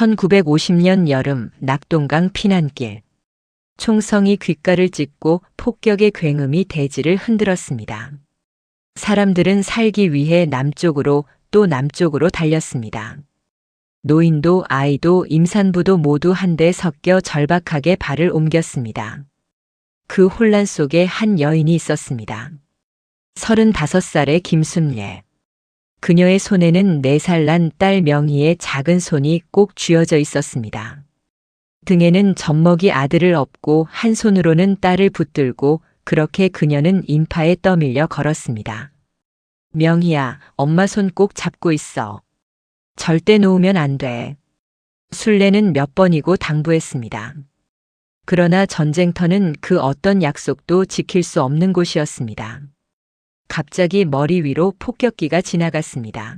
1950년 여름 낙동강 피난길. 총성이 귓가를 찢고 폭격의 굉음이 대지를 흔들었습니다. 사람들은 살기 위해 남쪽으로 또 남쪽으로 달렸습니다. 노인도 아이도 임산부도 모두 한데 섞여 절박하게 발을 옮겼습니다. 그 혼란 속에 한 여인이 있었습니다. 35살의 김순례. 그녀의 손에는 4살 난 딸 명희의 작은 손이 꼭 쥐어져 있었습니다. 등에는 젖먹이 아들을 업고 한 손으로는 딸을 붙들고 그렇게 그녀는 인파에 떠밀려 걸었습니다. 명희야, 엄마 손 꼭 잡고 있어. 절대 놓으면 안 돼. 순례는 몇 번이고 당부했습니다. 그러나 전쟁터는 그 어떤 약속도 지킬 수 없는 곳이었습니다. 갑자기 머리 위로 폭격기가 지나갔습니다.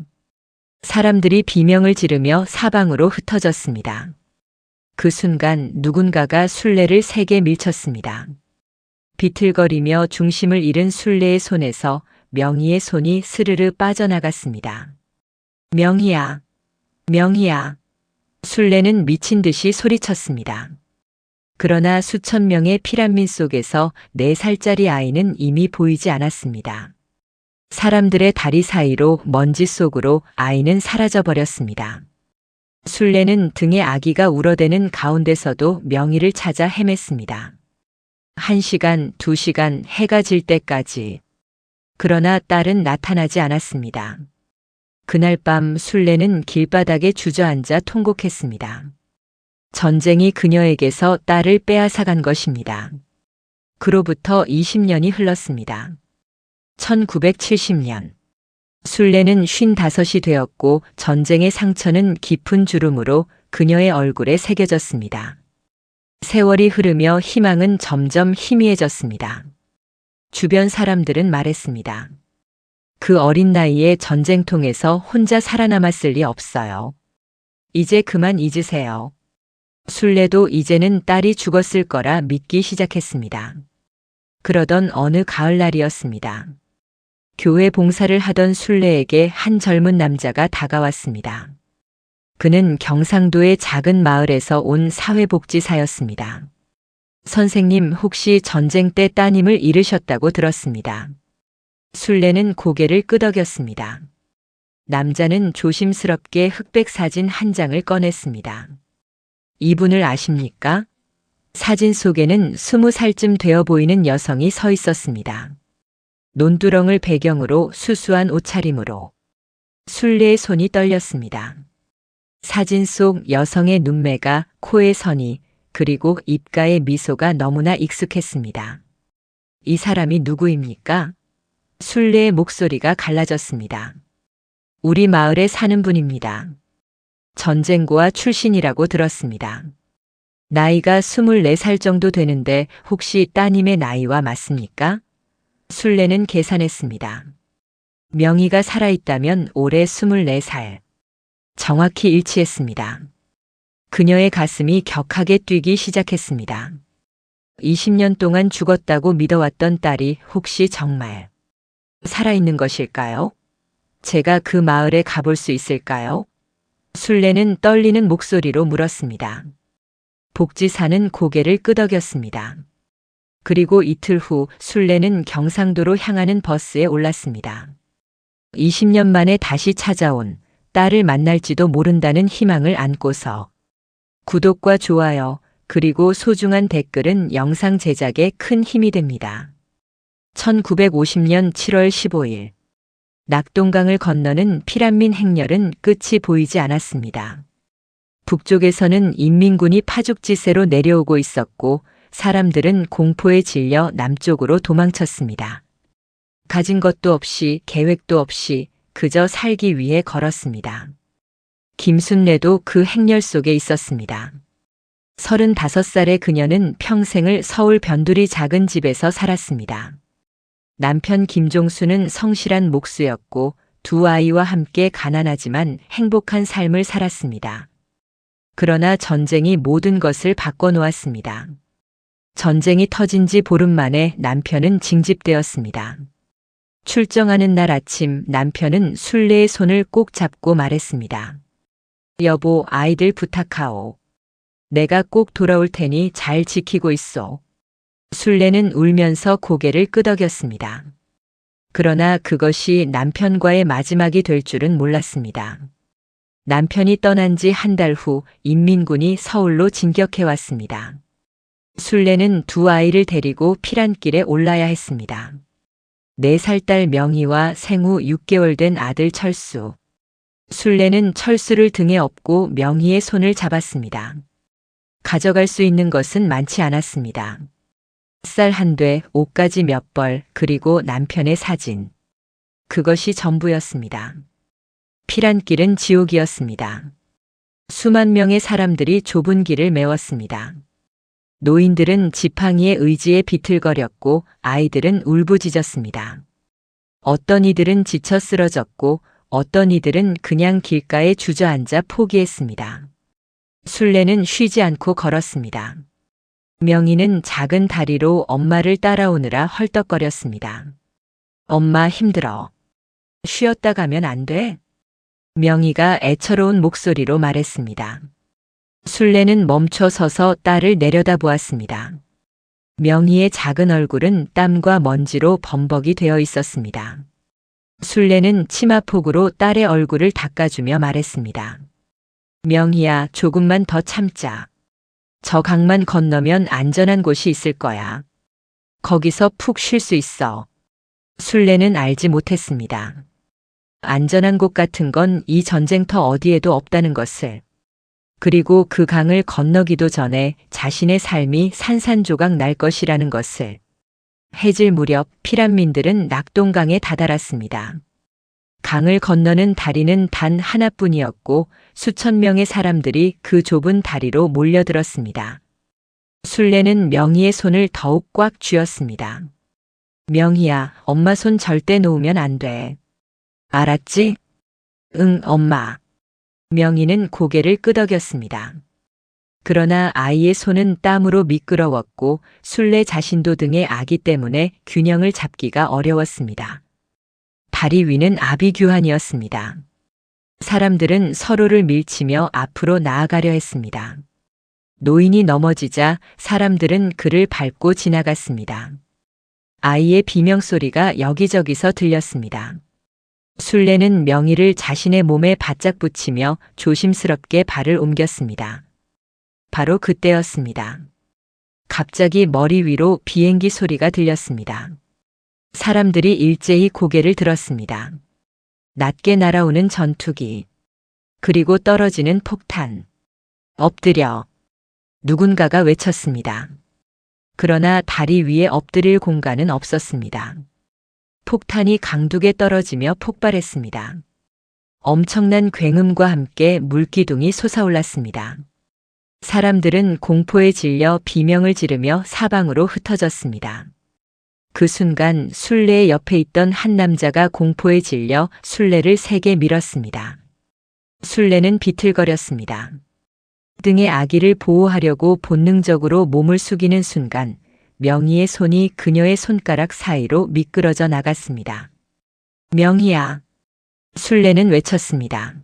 사람들이 비명을 지르며 사방으로 흩어졌습니다. 그 순간 누군가가 순례를 세게 밀쳤습니다. 비틀거리며 중심을 잃은 순례의 손에서 명희의 손이 스르르 빠져나갔습니다. 명희야, 명희야. 순례는 미친 듯이 소리쳤습니다. 그러나 수천 명의 피란민 속에서 4살짜리 아이는 이미 보이지 않았습니다. 사람들의 다리 사이로 먼지 속으로 아이는 사라져버렸습니다. 순례는 등에 아기가 울어대는 가운데서도 명희를 찾아 헤맸습니다. 1시간, 2시간, 해가 질 때까지. 그러나 딸은 나타나지 않았습니다. 그날 밤 순례는 길바닥에 주저앉아 통곡했습니다. 전쟁이 그녀에게서 딸을 빼앗아간 것입니다. 그로부터 20년이 흘렀습니다. 1970년. 순례는 55이 되었고 전쟁의 상처는 깊은 주름으로 그녀의 얼굴에 새겨졌습니다. 세월이 흐르며 희망은 점점 희미해졌습니다. 주변 사람들은 말했습니다. 그 어린 나이에 전쟁통에서 혼자 살아남았을 리 없어요. 이제 그만 잊으세요. 순례도 이제는 딸이 죽었을 거라 믿기 시작했습니다. 그러던 어느 가을날이었습니다. 교회 봉사를 하던 순례에게 한 젊은 남자가 다가왔습니다. 그는 경상도의 작은 마을에서 온 사회복지사였습니다. 선생님, 혹시 전쟁 때 따님을 잃으셨다고 들었습니다. 순례는 고개를 끄덕였습니다. 남자는 조심스럽게 흑백 사진 한 장을 꺼냈습니다. 이분을 아십니까? 사진 속에는 20살쯤 되어 보이는 여성이 서 있었습니다. 논두렁을 배경으로 수수한 옷차림으로. 순례의 손이 떨렸습니다. 사진 속 여성의 눈매가, 코의 선이, 그리고 입가의 미소가 너무나 익숙했습니다. 이 사람이 누구입니까? 순례의 목소리가 갈라졌습니다. 우리 마을에 사는 분입니다. 전쟁고아 출신이라고 들었습니다. 나이가 24살 정도 되는데 혹시 따님의 나이와 맞습니까? 순례는 계산했습니다. 명희가 살아있다면 올해 24살. 정확히 일치했습니다. 그녀의 가슴이 격하게 뛰기 시작했습니다. 20년 동안 죽었다고 믿어왔던 딸이 혹시 정말 살아있는 것일까요? 제가 그 마을에 가볼 수 있을까요? 순례는 떨리는 목소리로 물었습니다. 복지사는 고개를 끄덕였습니다. 그리고 이틀 후 순례는 경상도로 향하는 버스에 올랐습니다. 20년 만에 다시 찾아온 딸을 만날지도 모른다는 희망을 안고서. 구독과 좋아요, 그리고 소중한 댓글은 영상 제작에 큰 힘이 됩니다. 1950년 7월 15일. 낙동강을 건너는 피란민 행렬은 끝이 보이지 않았습니다. 북쪽에서는 인민군이 파죽지세로 내려오고 있었고 사람들은 공포에 질려 남쪽으로 도망쳤습니다. 가진 것도 없이 계획도 없이 그저 살기 위해 걸었습니다. 김순례도 그 행렬 속에 있었습니다. 35살의 그녀는 평생을 서울 변두리 작은 집에서 살았습니다. 남편 김종수는 성실한 목수였고 2 아이와 함께 가난하지만 행복한 삶을 살았습니다. 그러나 전쟁이 모든 것을 바꿔놓았습니다. 전쟁이 터진 지 보름 만에 남편은 징집되었습니다. 출정하는 날 아침 남편은 순례의 손을 꼭 잡고 말했습니다. 여보, 아이들 부탁하오. 내가 꼭 돌아올 테니 잘 지키고 있어. 술래는 울면서 고개를 끄덕였습니다. 그러나 그것이 남편과의 마지막이 될 줄은 몰랐습니다. 남편이 떠난 지 한 달 후 인민군이 서울로 진격해 왔습니다. 술래는 두 아이를 데리고 피란길에 올라야 했습니다. 4살 딸 명희와 생후 6개월 된 아들 철수. 술래는 철수를 등에 업고 명희의 손을 잡았습니다. 가져갈 수 있는 것은 많지 않았습니다. 쌀 한 돼, 옷가지 몇 벌, 그리고 남편의 사진. 그것이 전부였습니다. 피란길은 지옥이었습니다. 수만 명의 사람들이 좁은 길을 메웠습니다. 노인들은 지팡이의 의지에 비틀거렸고 아이들은 울부짖었습니다. 어떤 이들은 지쳐 쓰러졌고 어떤 이들은 그냥 길가에 주저앉아 포기했습니다. 술래는 쉬지 않고 걸었습니다. 명희는 작은 다리로 엄마를 따라오느라 헐떡거렸습니다. 엄마 힘들어. 쉬었다 가면 안 돼? 명희가 애처로운 목소리로 말했습니다. 술래는 멈춰 서서 딸을 내려다보았습니다. 명희의 작은 얼굴은 땀과 먼지로 범벅이 되어 있었습니다. 술래는 치마폭으로 딸의 얼굴을 닦아주며 말했습니다. 명희야, 조금만 더 참자. 저 강만 건너면 안전한 곳이 있을 거야. 거기서 푹 쉴 수 있어. 술래는 알지 못했습니다. 안전한 곳 같은 건 이 전쟁터 어디에도 없다는 것을. 그리고 그 강을 건너기도 전에 자신의 삶이 산산조각 날 것이라는 것을. 해질 무렵 피란민들은 낙동강에 다다랐습니다. 강을 건너는 다리는 단 하나뿐이었고 수천 명의 사람들이 그 좁은 다리로 몰려들었습니다. 술래는 명희의 손을 더욱 꽉 쥐었습니다. 명희야, 엄마 손 절대 놓으면 안 돼. 알았지? 응, 엄마. 명희는 고개를 끄덕였습니다. 그러나 아이의 손은 땀으로 미끄러웠고 술래 자신도 등의 아기 때문에 균형을 잡기가 어려웠습니다. 다리 위는 아비규환이었습니다. 사람들은 서로를 밀치며 앞으로 나아가려 했습니다. 노인이 넘어지자 사람들은 그를 밟고 지나갔습니다. 아이의 비명소리가 여기저기서 들렸습니다. 술래는 명희를 자신의 몸에 바짝 붙이며 조심스럽게 발을 옮겼습니다. 바로 그때였습니다. 갑자기 머리 위로 비행기 소리가 들렸습니다. 사람들이 일제히 고개를 들었습니다. 낮게 날아오는 전투기. 그리고 떨어지는 폭탄. 엎드려. 누군가가 외쳤습니다. 그러나 다리 위에 엎드릴 공간은 없었습니다. 폭탄이 강둑에 떨어지며 폭발했습니다. 엄청난 굉음과 함께 물기둥이 솟아올랐습니다. 사람들은 공포에 질려 비명을 지르며 사방으로 흩어졌습니다. 그 순간 술래의 옆에 있던 한 남자가 공포에 질려 술래를 세게 밀었습니다. 술래는 비틀거렸습니다. 등의 아기를 보호하려고 본능적으로 몸을 숙이는 순간 명희의 손이 그녀의 손가락 사이로 미끄러져 나갔습니다. 명희야. 술래는 외쳤습니다.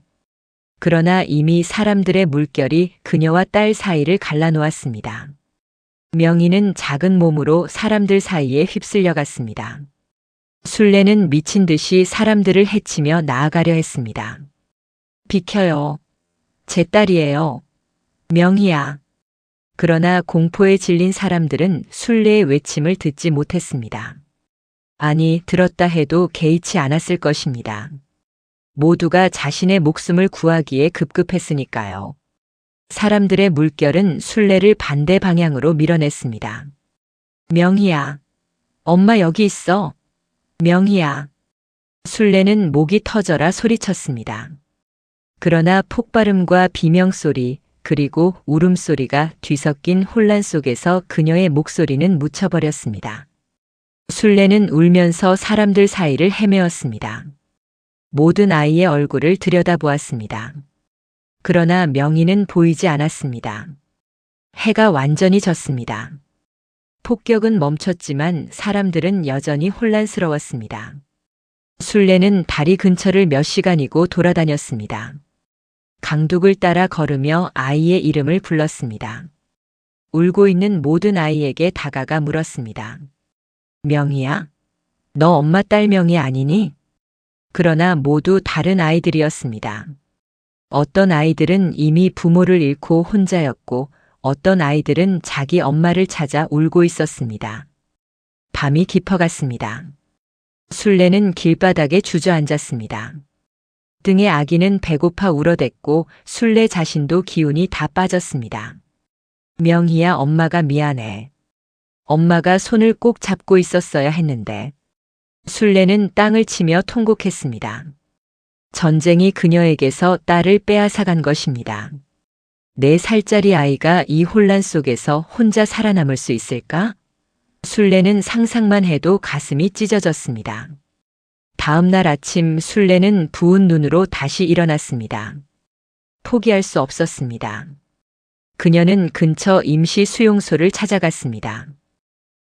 그러나 이미 사람들의 물결이 그녀와 딸 사이를 갈라놓았습니다. 명희는 작은 몸으로 사람들 사이에 휩쓸려 갔습니다. 술래는 미친 듯이 사람들을 해치며 나아가려 했습니다. 비켜요. 제 딸이에요. 명희야. 그러나 공포에 질린 사람들은 술래의 외침을 듣지 못했습니다. 아니, 들었다 해도 개의치 않았을 것입니다. 모두가 자신의 목숨을 구하기에 급급했으니까요. 사람들의 물결은 술래를 반대 방향으로 밀어냈습니다. 명희야. 엄마 여기 있어. 명희야. 술래는 목이 터져라 소리쳤습니다. 그러나 폭발음과 비명소리, 그리고 울음소리가 뒤섞인 혼란 속에서 그녀의 목소리는 묻혀버렸습니다. 술래는 울면서 사람들 사이를 헤매었습니다. 모든 아이의 얼굴을 들여다보았습니다. 그러나 명희는 보이지 않았습니다. 해가 완전히 졌습니다. 폭격은 멈췄지만 사람들은 여전히 혼란스러웠습니다. 술래는 다리 근처를 몇 시간이고 돌아다녔습니다. 강둑을 따라 걸으며 아이의 이름을 불렀습니다. 울고 있는 모든 아이에게 다가가 물었습니다. 명희야, 너 엄마 딸 명희 아니니? 그러나 모두 다른 아이들이었습니다. 어떤 아이들은 이미 부모를 잃고 혼자였고 어떤 아이들은 자기 엄마를 찾아 울고 있었습니다. 밤이 깊어갔습니다. 술래는 길바닥에 주저앉았습니다. 등의 아기는 배고파 울어댔고 술래 자신도 기운이 다 빠졌습니다. 명희야, 엄마가 미안해. 엄마가 손을 꼭 잡고 있었어야 했는데. 술래는 땅을 치며 통곡했습니다. 전쟁이 그녀에게서 딸을 빼앗아간 것입니다. 4살짜리 아이가 이 혼란 속에서 혼자 살아남을 수 있을까? 술래는 상상만 해도 가슴이 찢어졌습니다. 다음 날 아침 술래는 부은 눈으로 다시 일어났습니다. 포기할 수 없었습니다. 그녀는 근처 임시 수용소를 찾아갔습니다.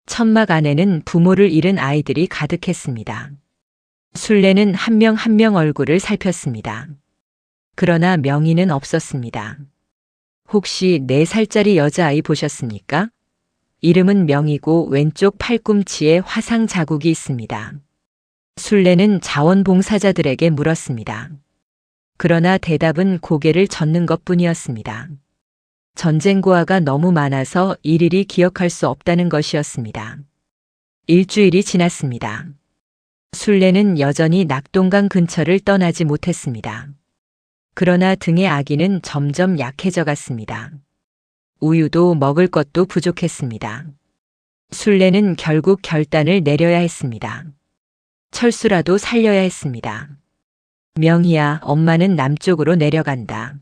천막 안에는 부모를 잃은 아이들이 가득했습니다. 술래는 한 명 한 명 얼굴을 살폈습니다. 그러나 명희는 없었습니다. 혹시 4살짜리 여자아이 보셨습니까? 이름은 명희고 왼쪽 팔꿈치에 화상 자국이 있습니다. 술래는 자원봉사자들에게 물었습니다. 그러나 대답은 고개를 젓는 것뿐이었습니다. 전쟁 고아가 너무 많아서 일일이 기억할 수 없다는 것이었습니다. 일주일이 지났습니다. 술래는 여전히 낙동강 근처를 떠나지 못했습니다. 그러나 등의 아기는 점점 약해져 갔습니다. 우유도 먹을 것도 부족했습니다. 술래는 결국 결단을 내려야 했습니다. 철수라도 살려야 했습니다. 명희야, 엄마는 남쪽으로 내려간다.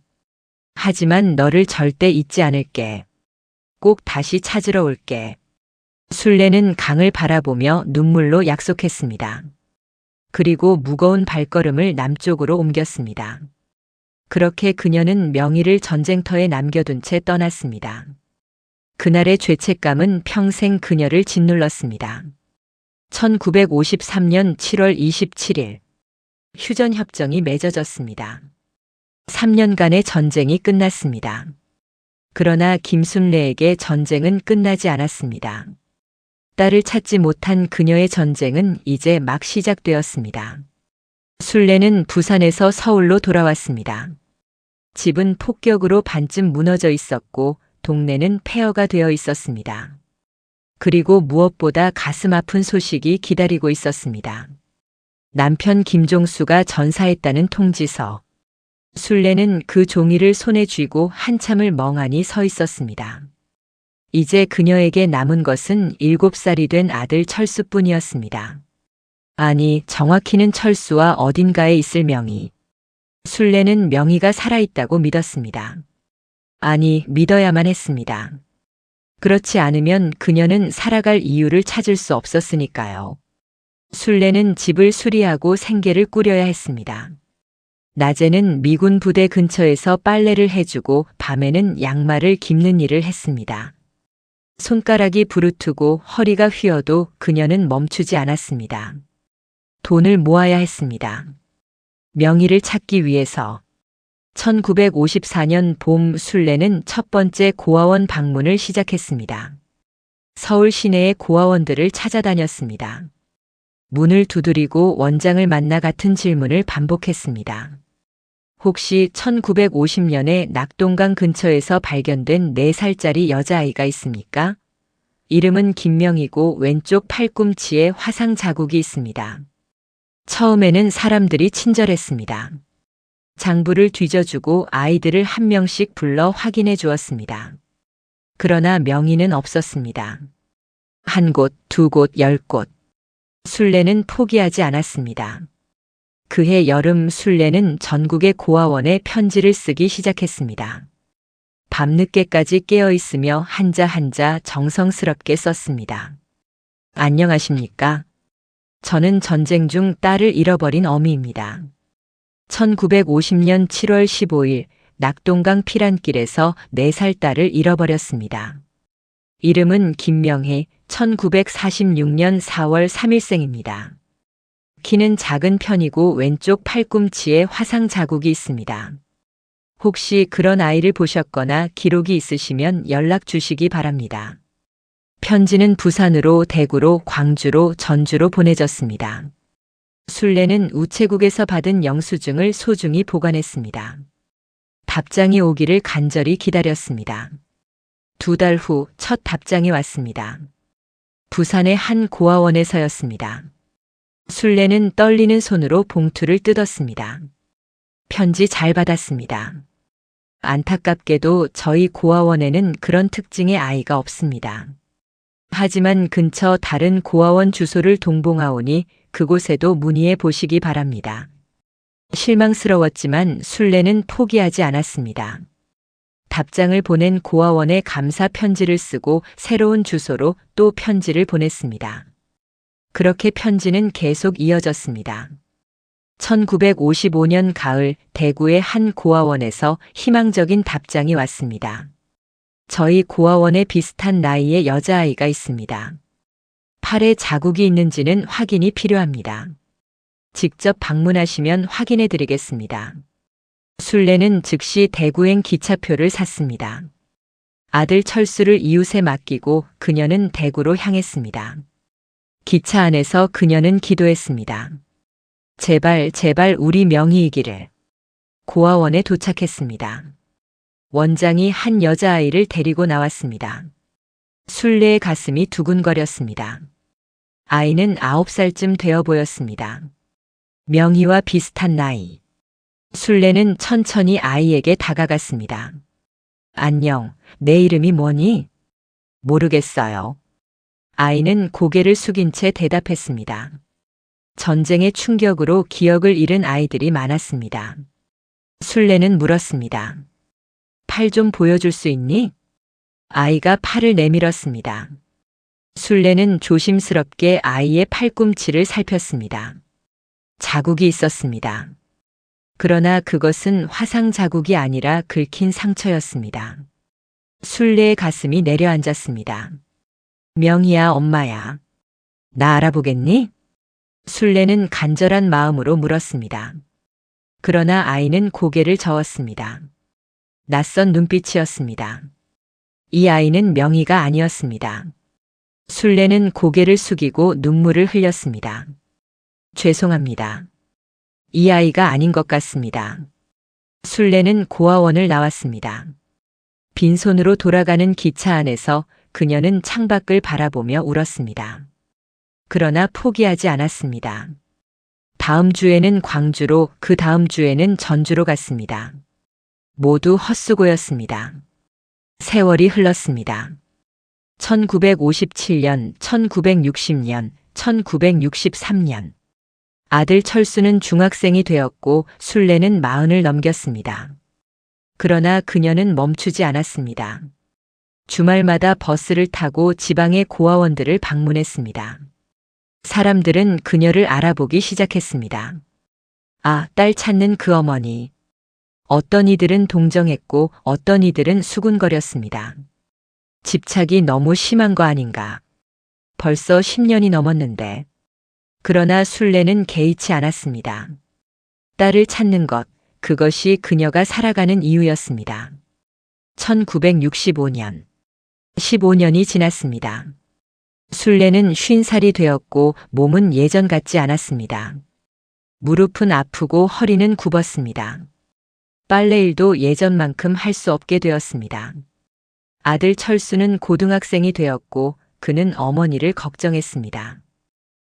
하지만 너를 절대 잊지 않을게. 꼭 다시 찾으러 올게. 술래는 강을 바라보며 눈물로 약속했습니다. 그리고 무거운 발걸음을 남쪽으로 옮겼습니다. 그렇게 그녀는 명희를 전쟁터에 남겨둔 채 떠났습니다. 그날의 죄책감은 평생 그녀를 짓눌렀습니다. 1953년 7월 27일 휴전협정이 맺어졌습니다. 3년간의 전쟁이 끝났습니다. 그러나 김순례에게 전쟁은 끝나지 않았습니다. 딸을 찾지 못한 그녀의 전쟁은 이제 막 시작되었습니다. 순례는 부산에서 서울로 돌아왔습니다. 집은 폭격으로 반쯤 무너져 있었고 동네는 폐허가 되어 있었습니다. 그리고 무엇보다 가슴 아픈 소식이 기다리고 있었습니다. 남편 김종수가 전사했다는 통지서. 순례는 그 종이를 손에 쥐고 한참을 멍하니 서 있었습니다. 이제 그녀에게 남은 것은 7살이 된 아들 철수뿐이었습니다. 아니, 정확히는 철수와 어딘가에 있을 명희. 순례는 명희가 살아있다고 믿었습니다. 아니, 믿어야만 했습니다. 그렇지 않으면 그녀는 살아갈 이유를 찾을 수 없었으니까요. 순례는 집을 수리하고 생계를 꾸려야 했습니다. 낮에는 미군 부대 근처에서 빨래를 해주고 밤에는 양말을 깁는 일을 했습니다. 손가락이 부르트고 허리가 휘어도 그녀는 멈추지 않았습니다. 돈을 모아야 했습니다. 명희를 찾기 위해서 1954년 봄 순례는 첫 번째 고아원 방문을 시작했습니다. 서울 시내의 고아원들을 찾아다녔습니다. 문을 두드리고 원장을 만나 같은 질문을 반복했습니다. 혹시 1950년에 낙동강 근처에서 발견된 4살짜리 여자아이가 있습니까? 이름은 김명희고 왼쪽 팔꿈치에 화상 자국이 있습니다. 처음에는 사람들이 친절했습니다. 장부를 뒤져주고 아이들을 한 명씩 불러 확인해 주었습니다. 그러나 명희는 없었습니다. 1곳, 2곳, 10곳. 순례는 포기하지 않았습니다. 그해 여름 순례는 전국의 고아원에 편지를 쓰기 시작했습니다. 밤늦게까지 깨어있으며 한자 한자 정성스럽게 썼습니다. 안녕하십니까? 저는 전쟁 중 딸을 잃어버린 어미입니다. 1950년 7월 15일 낙동강 피란길에서 4살 딸을 잃어버렸습니다. 이름은 김명희, 1946년 4월 3일생입니다. 키는 작은 편이고 왼쪽 팔꿈치에 화상 자국이 있습니다. 혹시 그런 아이를 보셨거나 기록이 있으시면 연락 주시기 바랍니다. 편지는 부산으로, 대구로, 광주로, 전주로 보내졌습니다. 순례는 우체국에서 받은 영수증을 소중히 보관했습니다. 답장이 오기를 간절히 기다렸습니다. 2달 후 첫 답장이 왔습니다. 부산의 한 고아원에서였습니다. 순례는 떨리는 손으로 봉투를 뜯었습니다. 편지 잘 받았습니다. 안타깝게도 저희 고아원에는 그런 특징의 아이가 없습니다. 하지만 근처 다른 고아원 주소를 동봉하오니 그곳에도 문의해 보시기 바랍니다. 실망스러웠지만 순례는 포기하지 않았습니다. 답장을 보낸 고아원에 감사 편지를 쓰고 새로운 주소로 또 편지를 보냈습니다. 그렇게 편지는 계속 이어졌습니다. 1955년 가을 대구의 한 고아원에서 희망적인 답장이 왔습니다. 저희 고아원에 비슷한 나이의 여자아이가 있습니다. 팔에 자국이 있는지는 확인이 필요합니다. 직접 방문하시면 확인해 드리겠습니다. 순례는 즉시 대구행 기차표를 샀습니다. 아들 철수를 이웃에 맡기고 그녀는 대구로 향했습니다. 기차 안에서 그녀는 기도했습니다. 제발, 제발 우리 명희이기를. 고아원에 도착했습니다. 원장이 한 여자아이를 데리고 나왔습니다. 순례의 가슴이 두근거렸습니다. 아이는 9살쯤 되어 보였습니다. 명희와 비슷한 나이. 순례는 천천히 아이에게 다가갔습니다. 안녕, 내 이름이 뭐니? 모르겠어요. 아이는 고개를 숙인 채 대답했습니다. 전쟁의 충격으로 기억을 잃은 아이들이 많았습니다. 순례는 물었습니다. 팔 좀 보여줄 수 있니? 아이가 팔을 내밀었습니다. 순례는 조심스럽게 아이의 팔꿈치를 살폈습니다. 자국이 있었습니다. 그러나 그것은 화상 자국이 아니라 긁힌 상처였습니다. 순례의 가슴이 내려앉았습니다. 명희야, 엄마야. 나 알아보겠니? 순례는 간절한 마음으로 물었습니다. 그러나 아이는 고개를 저었습니다. 낯선 눈빛이었습니다. 이 아이는 명희가 아니었습니다. 순례는 고개를 숙이고 눈물을 흘렸습니다. 죄송합니다. 이 아이가 아닌 것 같습니다. 순례는 고아원을 나왔습니다. 빈손으로 돌아가는 기차 안에서 그녀는 창밖을 바라보며 울었습니다. 그러나 포기하지 않았습니다. 다음 주에는 광주로, 그 다음 주에는 전주로 갔습니다. 모두 헛수고였습니다. 세월이 흘렀습니다. 1957년, 1960년, 1963년. 아들 철수는 중학생이 되었고 순례는 40을 넘겼습니다. 그러나 그녀는 멈추지 않았습니다. 주말마다 버스를 타고 지방의 고아원들을 방문했습니다. 사람들은 그녀를 알아보기 시작했습니다. 아, 딸 찾는 그 어머니. 어떤 이들은 동정했고 어떤 이들은 수군거렸습니다. 집착이 너무 심한 거 아닌가. 벌써 10년이 넘었는데. 그러나 순례는 개의치 않았습니다. 딸을 찾는 것, 그것이 그녀가 살아가는 이유였습니다. 1965년. 15년이 지났습니다. 순례는 50살이 되었고 몸은 예전 같지 않았습니다. 무릎은 아프고 허리는 굽었습니다. 빨래일도 예전만큼 할 수 없게 되었습니다. 아들 철수는 고등학생이 되었고 그는 어머니를 걱정했습니다.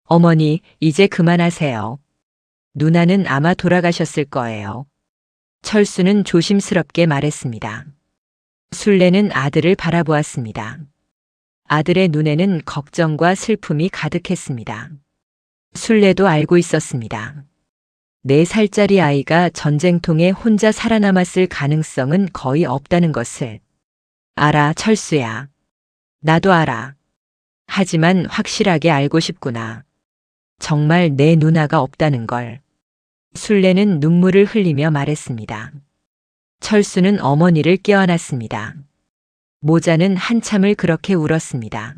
어머니, 이제 그만하세요. 누나는 아마 돌아가셨을 거예요. 철수는 조심스럽게 말했습니다. 순례는 아들을 바라보았습니다. 아들의 눈에는 걱정과 슬픔이 가득했습니다. 순례도 알고 있었습니다. 4살짜리 아이가 전쟁통에 혼자 살아남았을 가능성은 거의 없다는 것을. 알아, 철수야. 나도 알아. 하지만 확실하게 알고 싶구나. 정말 내 누나가 없다는 걸. 순례는 눈물을 흘리며 말했습니다. 철수는 어머니를 껴안았습니다. 모자는 한참을 그렇게 울었습니다.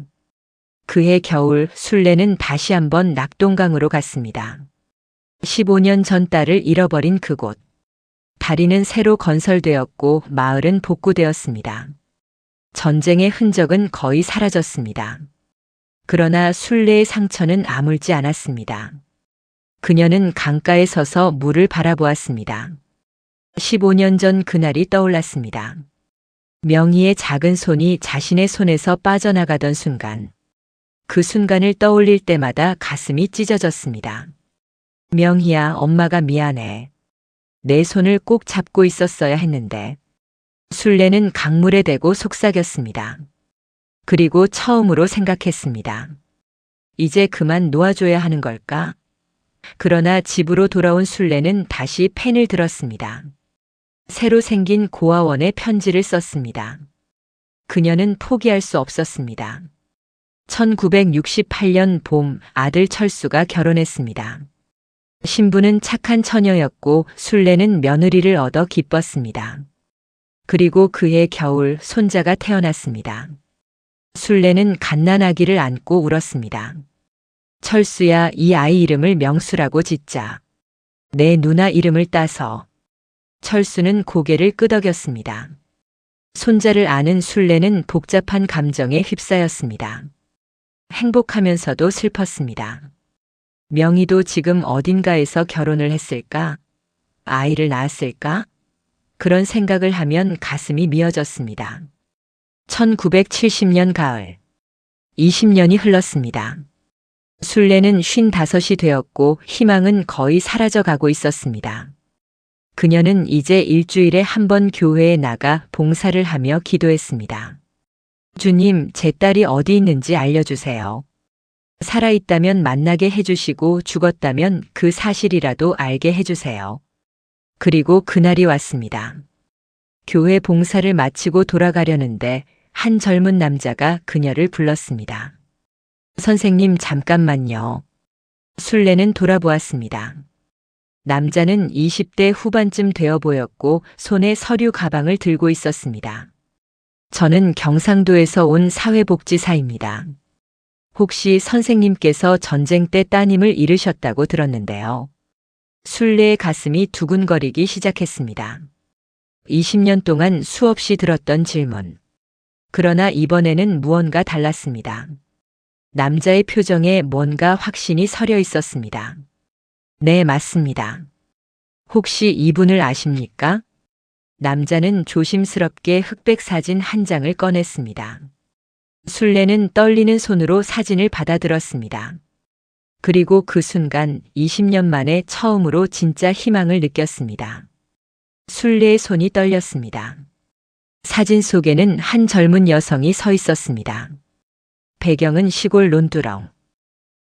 그해 겨울 순례는 다시 한번 낙동강으로 갔습니다. 15년 전 딸을 잃어버린 그곳. 다리는 새로 건설되었고 마을은 복구되었습니다. 전쟁의 흔적은 거의 사라졌습니다. 그러나 순례의 상처는 아물지 않았습니다. 그녀는 강가에 서서 물을 바라보았습니다. 15년 전 그날이 떠올랐습니다. 명희의 작은 손이 자신의 손에서 빠져나가던 순간, 그 순간을 떠올릴 때마다 가슴이 찢어졌습니다. 명희야, 엄마가 미안해. 내 손을 꼭 잡고 있었어야 했는데. 순례는 강물에 대고 속삭였습니다. 그리고 처음으로 생각했습니다. 이제 그만 놓아줘야 하는 걸까? 그러나 집으로 돌아온 순례는 다시 펜을 들었습니다. 새로 생긴 고아원에 편지를 썼습니다. 그녀는 포기할 수 없었습니다. 1968년 봄 아들 철수가 결혼했습니다. 신부는 착한 처녀였고 순례는 며느리를 얻어 기뻤습니다. 그리고 그해 겨울 손자가 태어났습니다. 순례는 갓난아기를 안고 울었습니다. 철수야, 이 아이 이름을 명수라고 짓자. 내 누나 이름을 따서. 철수는 고개를 끄덕였습니다. 손자를 아는 순례는 복잡한 감정에 휩싸였습니다. 행복하면서도 슬펐습니다. 명희도 지금 어딘가에서 결혼을 했을까? 아이를 낳았을까? 그런 생각을 하면 가슴이 미어졌습니다. 1970년 가을. 20년이 흘렀습니다. 순례는 55이 되었고 희망은 거의 사라져가고 있었습니다. 그녀는 이제 일주일에 한 번 교회에 나가 봉사를 하며 기도했습니다. 주님, 제 딸이 어디 있는지 알려주세요. 살아있다면 만나게 해주시고 죽었다면 그 사실이라도 알게 해주세요. 그리고 그날이 왔습니다. 교회 봉사를 마치고 돌아가려는데 한 젊은 남자가 그녀를 불렀습니다. 선생님, 잠깐만요. 순례는 돌아보았습니다. 남자는 20대 후반쯤 되어 보였고 손에 서류 가방을 들고 있었습니다. 저는 경상도에서 온 사회복지사입니다. 혹시 선생님께서 전쟁 때 따님을 잃으셨다고 들었는데요. 순례의 가슴이 두근거리기 시작했습니다. 20년 동안 수없이 들었던 질문. 그러나 이번에는 무언가 달랐습니다. 남자의 표정에 뭔가 확신이 서려 있었습니다. 네, 맞습니다. 혹시 이분을 아십니까? 남자는 조심스럽게 흑백 사진 한 장을 꺼냈습니다. 순례는 떨리는 손으로 사진을 받아들었습니다. 그리고 그 순간 20년 만에 처음으로 진짜 희망을 느꼈습니다. 순례의 손이 떨렸습니다. 사진 속에는 한 젊은 여성이 서 있었습니다. 배경은 시골 논두렁.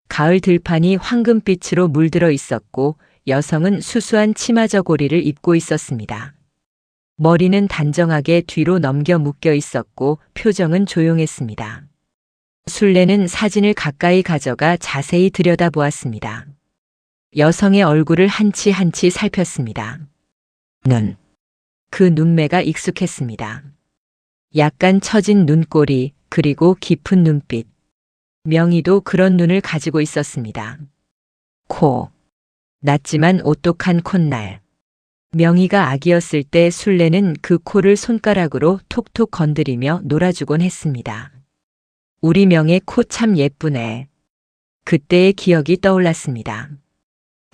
가을 들판이 황금빛으로 물들어 있었고 여성은 수수한 치마 저고리를 입고 있었습니다. 머리는 단정하게 뒤로 넘겨 묶여 있었고 표정은 조용했습니다. 순례는 사진을 가까이 가져가 자세히 들여다보았습니다. 여성의 얼굴을 한치 한치 살폈습니다. 눈. 그 눈매가 익숙했습니다. 약간 처진 눈꼬리, 그리고 깊은 눈빛. 명희도 그런 눈을 가지고 있었습니다. 코. 낮지만 오똑한 콧날. 명희가 아기였을 때 순례는 그 코를 손가락으로 톡톡 건드리며 놀아주곤 했습니다. 우리 명의 코 참 예쁘네. 그때의 기억이 떠올랐습니다.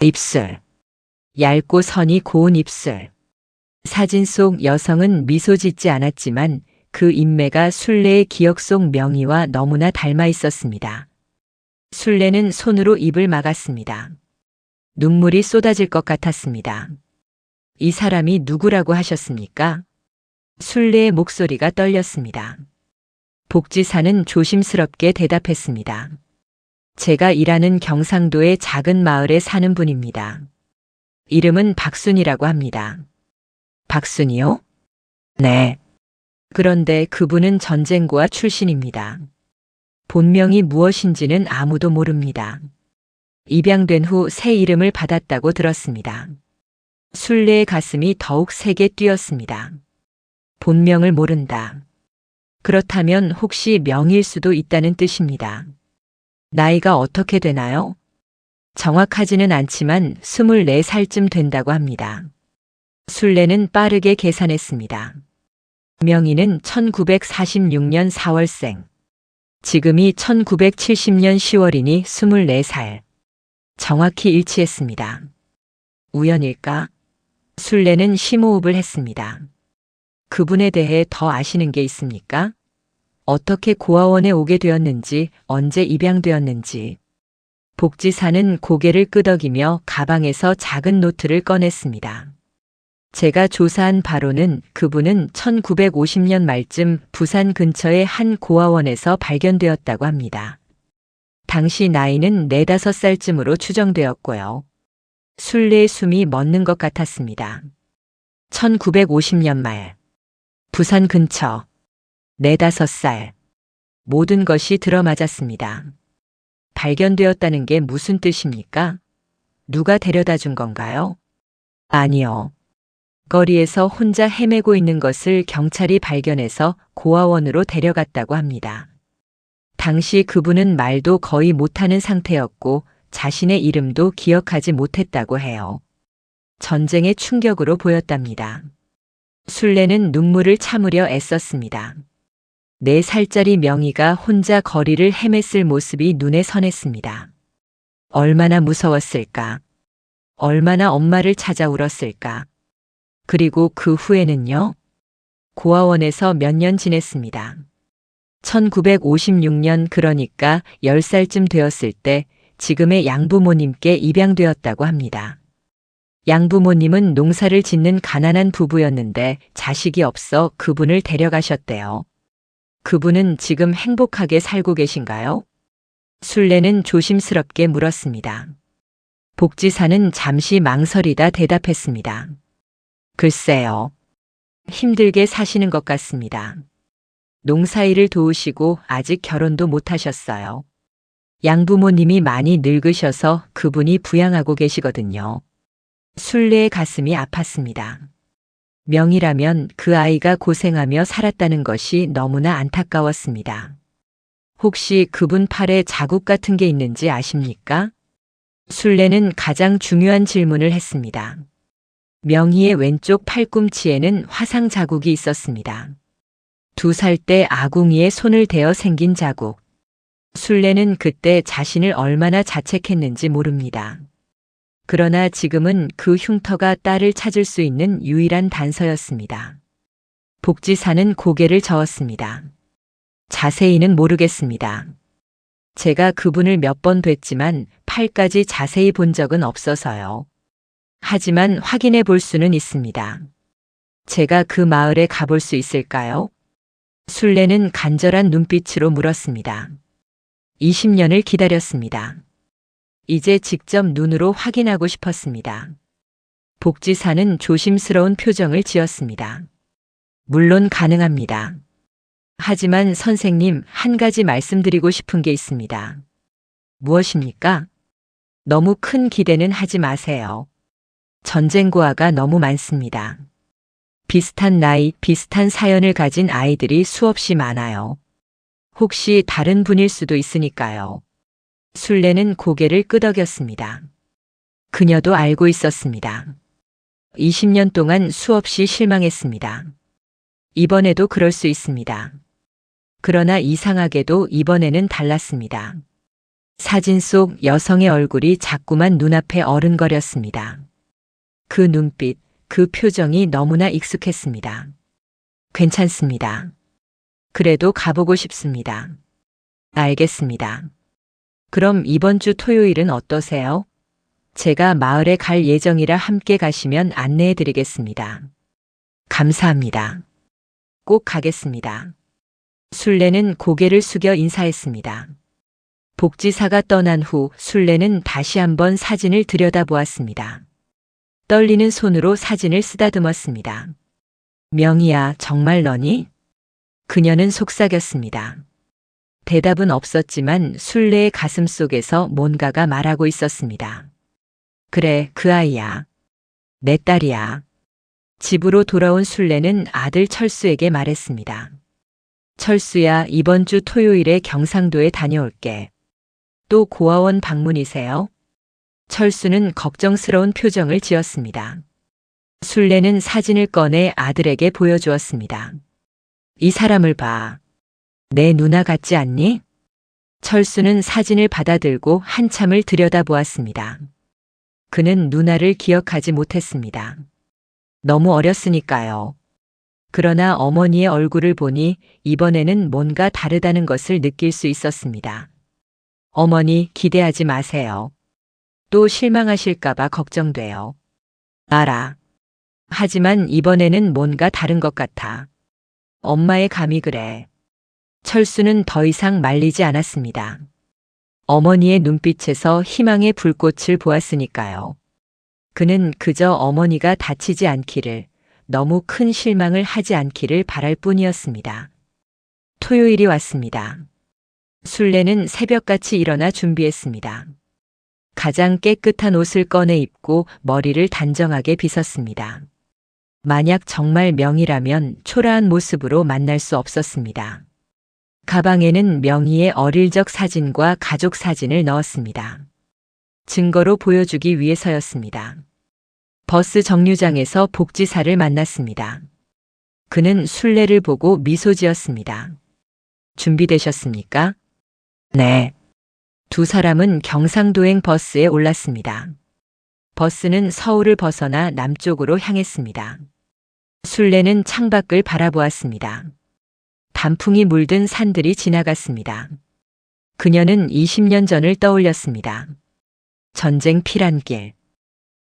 입술. 얇고 선이 고운 입술. 사진 속 여성은 미소 짓지 않았지만 그 인매가 순례의 기억 속 명희와 너무나 닮아 있었습니다. 순례는 손으로 입을 막았습니다. 눈물이 쏟아질 것 같았습니다. 이 사람이 누구라고 하셨습니까? 순례의 목소리가 떨렸습니다. 복지사는 조심스럽게 대답했습니다. 제가 일하는 경상도의 작은 마을에 사는 분입니다. 이름은 박순이라고 합니다. 박순이요? 네. 그런데 그분은 전쟁고아 출신입니다. 본명이 무엇인지는 아무도 모릅니다. 입양된 후 새 이름을 받았다고 들었습니다. 순례의 가슴이 더욱 세게 뛰었습니다. 본명을 모른다. 그렇다면 혹시 명일 수도 있다는 뜻입니다. 나이가 어떻게 되나요? 정확하지는 않지만 24살쯤 된다고 합니다. 술래는 빠르게 계산했습니다. 명희는 1946년 4월생. 지금이 1970년 10월이니 24살. 정확히 일치했습니다. 우연일까? 술래는 심호흡을 했습니다. 그분에 대해 더 아시는 게 있습니까? 어떻게 고아원에 오게 되었는지, 언제 입양되었는지. 복지사는 고개를 끄덕이며 가방에서 작은 노트를 꺼냈습니다. 제가 조사한 바로는 그분은 1950년 말쯤 부산 근처의 한 고아원에서 발견되었다고 합니다. 당시 나이는 4, 5살쯤으로 추정되었고요. 술래의 숨이 멎는 것 같았습니다. 1950년 말. 부산 근처. 4, 5살. 모든 것이 들어맞았습니다. 발견되었다는 게 무슨 뜻입니까? 누가 데려다 준 건가요? 아니요. 거리에서 혼자 헤매고 있는 것을 경찰이 발견해서 고아원으로 데려갔다고 합니다. 당시 그분은 말도 거의 못하는 상태였고 자신의 이름도 기억하지 못했다고 해요. 전쟁의 충격으로 보였답니다. 술래는 눈물을 참으려 애썼습니다. 4살짜리 명희가 혼자 거리를 헤맸을 모습이 눈에 선했습니다. 얼마나 무서웠을까? 얼마나 엄마를 찾아 울었을까? 그리고 그 후에는요? 고아원에서 몇 년 지냈습니다. 1956년 그러니까 10살쯤 되었을 때 지금의 양부모님께 입양되었다고 합니다. 양부모님은 농사를 짓는 가난한 부부였는데 자식이 없어 그분을 데려가셨대요. 그분은 지금 행복하게 살고 계신가요? 술래는 조심스럽게 물었습니다. 복지사는 잠시 망설이다 대답했습니다. 글쎄요. 힘들게 사시는 것 같습니다. 농사일을 도우시고 아직 결혼도 못 하셨어요. 양부모님이 많이 늙으셔서 그분이 부양하고 계시거든요. 술래의 가슴이 아팠습니다. 명이라면 그 아이가 고생하며 살았다는 것이 너무나 안타까웠습니다. 혹시 그분 팔에 자국 같은 게 있는지 아십니까? 술래는 가장 중요한 질문을 했습니다. 명희의 왼쪽 팔꿈치에는 화상 자국이 있었습니다. 2살 때 아궁이에 손을 대어 생긴 자국. 술래는 그때 자신을 얼마나 자책했는지 모릅니다. 그러나 지금은 그 흉터가 딸을 찾을 수 있는 유일한 단서였습니다. 복지사는 고개를 저었습니다. 자세히는 모르겠습니다. 제가 그분을 몇 번 뵀지만 팔까지 자세히 본 적은 없어서요. 하지만 확인해 볼 수는 있습니다. 제가 그 마을에 가볼 수 있을까요? 술래는 간절한 눈빛으로 물었습니다. 20년을 기다렸습니다. 이제 직접 눈으로 확인하고 싶었습니다. 복지사는 조심스러운 표정을 지었습니다. 물론 가능합니다. 하지만 선생님, 한 가지 말씀드리고 싶은 게 있습니다. 무엇입니까? 너무 큰 기대는 하지 마세요. 전쟁 고아가 너무 많습니다. 비슷한 나이, 비슷한 사연을 가진 아이들이 수없이 많아요. 혹시 다른 분일 수도 있으니까요. 술래는 고개를 끄덕였습니다. 그녀도 알고 있었습니다. 20년 동안 수없이 실망했습니다. 이번에도 그럴 수 있습니다. 그러나 이상하게도 이번에는 달랐습니다. 사진 속 여성의 얼굴이 자꾸만 눈앞에 어른거렸습니다. 그 눈빛, 그 표정이 너무나 익숙했습니다. 괜찮습니다. 그래도 가보고 싶습니다. 알겠습니다. 그럼 이번 주 토요일은 어떠세요? 제가 마을에 갈 예정이라 함께 가시면 안내해 드리겠습니다. 감사합니다. 꼭 가겠습니다. 술래는 고개를 숙여 인사했습니다. 복지사가 떠난 후 술래는 다시 한번 사진을 들여다보았습니다. 떨리는 손으로 사진을 쓰다듬었습니다. 명희야, 정말 너니? 그녀는 속삭였습니다. 대답은 없었지만 술래의 가슴 속에서 뭔가가 말하고 있었습니다. 그래, 그 아이야. 내 딸이야. 집으로 돌아온 술래는 아들 철수에게 말했습니다. 철수야, 이번 주 토요일에 경상도에 다녀올게. 또 고아원 방문이세요? 철수는 걱정스러운 표정을 지었습니다. 순례는 사진을 꺼내 아들에게 보여주었습니다. 이 사람을 봐. 내 누나 같지 않니? 철수는 사진을 받아들고 한참을 들여다보았습니다. 그는 누나를 기억하지 못했습니다. 너무 어렸으니까요. 그러나 어머니의 얼굴을 보니 이번에는 뭔가 다르다는 것을 느낄 수 있었습니다. 어머니, 기대하지 마세요. 또 실망하실까봐 걱정돼요. 알아. 하지만 이번에는 뭔가 다른 것 같아. 엄마의 감이 그래. 철수는 더 이상 말리지 않았습니다. 어머니의 눈빛에서 희망의 불꽃을 보았으니까요. 그는 그저 어머니가 다치지 않기를, 너무 큰 실망을 하지 않기를 바랄 뿐이었습니다. 토요일이 왔습니다. 순례는 새벽같이 일어나 준비했습니다. 가장 깨끗한 옷을 꺼내 입고 머리를 단정하게 빗었습니다. 만약 정말 명이라면 초라한 모습으로 만날 수 없었습니다. 가방에는 명희의 어릴 적 사진과 가족 사진을 넣었습니다. 증거로 보여주기 위해서였습니다. 버스 정류장에서 복지사를 만났습니다. 그는 순례를 보고 미소 지었습니다. 준비되셨습니까? 네. 두 사람은 경상도행 버스에 올랐습니다. 버스는 서울을 벗어나 남쪽으로 향했습니다. 순례는 창밖을 바라보았습니다. 단풍이 물든 산들이 지나갔습니다. 그녀는 20년 전을 떠올렸습니다. 전쟁 피란길.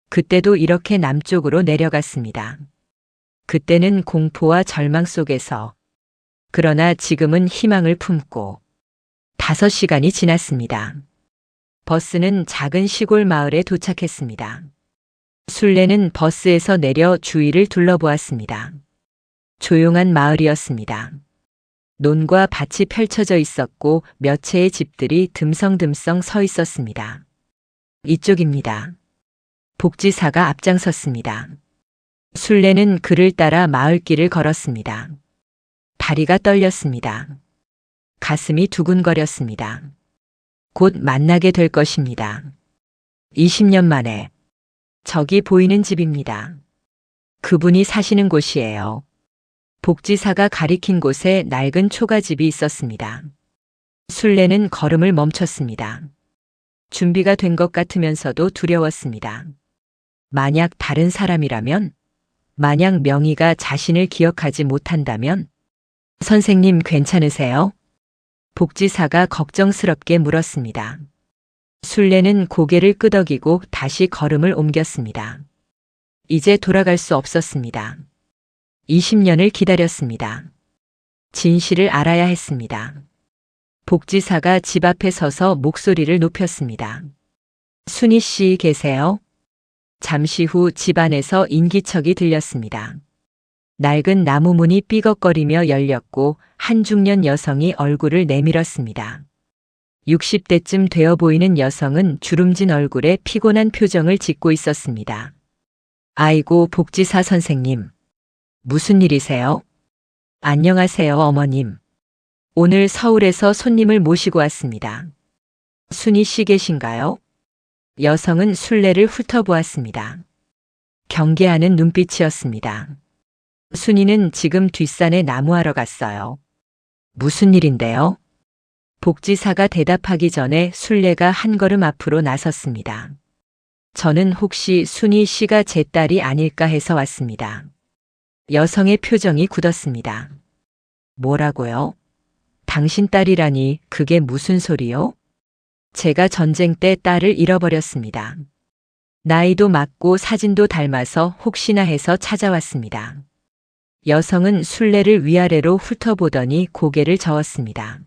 그때도 이렇게 남쪽으로 내려갔습니다. 그때는 공포와 절망 속에서. 그러나 지금은 희망을 품고. 5시간이 지났습니다. 버스는 작은 시골 마을에 도착했습니다. 순례는 버스에서 내려 주위를 둘러보았습니다. 조용한 마을이었습니다. 논과 밭이 펼쳐져 있었고 몇 채의 집들이 듬성듬성 서 있었습니다. 이쪽입니다. 복지사가 앞장섰습니다. 순례는 그를 따라 마을길을 걸었습니다. 다리가 떨렸습니다. 가슴이 두근거렸습니다. 곧 만나게 될 것입니다. 20년 만에. 저기 보이는 집입니다. 그분이 사시는 곳이에요. 복지사가 가리킨 곳에 낡은 초가집이 있었습니다. 순례는 걸음을 멈췄습니다. 준비가 된 것 같으면서도 두려웠습니다. 만약 다른 사람이라면, 만약 명희가 자신을 기억하지 못한다면, 선생님 괜찮으세요? 복지사가 걱정스럽게 물었습니다. 순례는 고개를 끄덕이고 다시 걸음을 옮겼습니다. 이제 돌아갈 수 없었습니다. 20년을 기다렸습니다. 진실을 알아야 했습니다. 복지사가 집 앞에 서서 목소리를 높였습니다. 순희 씨 계세요? 잠시 후 집 안에서 인기척이 들렸습니다. 낡은 나무 문이 삐걱거리며 열렸고 한 중년 여성이 얼굴을 내밀었습니다. 60대쯤 되어 보이는 여성은 주름진 얼굴에 피곤한 표정을 짓고 있었습니다. 아이고, 복지사 선생님. 무슨 일이세요? 안녕하세요, 어머님. 오늘 서울에서 손님을 모시고 왔습니다. 순희 씨 계신가요? 여성은 순례를 훑어보았습니다. 경계하는 눈빛이었습니다. 순희는 지금 뒷산에 나무하러 갔어요. 무슨 일인데요? 복지사가 대답하기 전에 순례가 한 걸음 앞으로 나섰습니다. 저는 혹시 순희 씨가 제 딸이 아닐까 해서 왔습니다. 여성의 표정이 굳었습니다. 뭐라고요? 당신 딸이라니 그게 무슨 소리요? 제가 전쟁 때 딸을 잃어버렸습니다. 나이도 맞고 사진도 닮아서 혹시나 해서 찾아왔습니다. 여성은 순례를 위아래로 훑어보더니 고개를 저었습니다.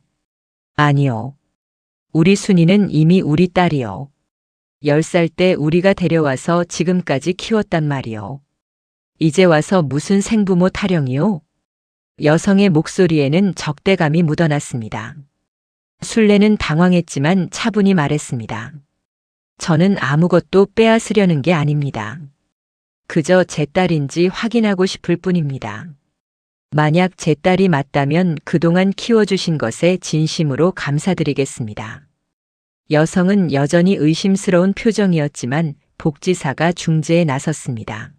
아니요. 우리 순이는 이미 우리 딸이요. 10살 때 우리가 데려와서 지금까지 키웠단 말이요. 이제 와서 무슨 생부모 타령이요? 여성의 목소리에는 적대감이 묻어났습니다. 순례는 당황했지만 차분히 말했습니다. 저는 아무것도 빼앗으려는 게 아닙니다. 그저 제 딸인지 확인하고 싶을 뿐입니다. 만약 제 딸이 맞다면 그동안 키워주신 것에 진심으로 감사드리겠습니다. 여성은 여전히 의심스러운 표정이었지만 복지사가 중재에 나섰습니다.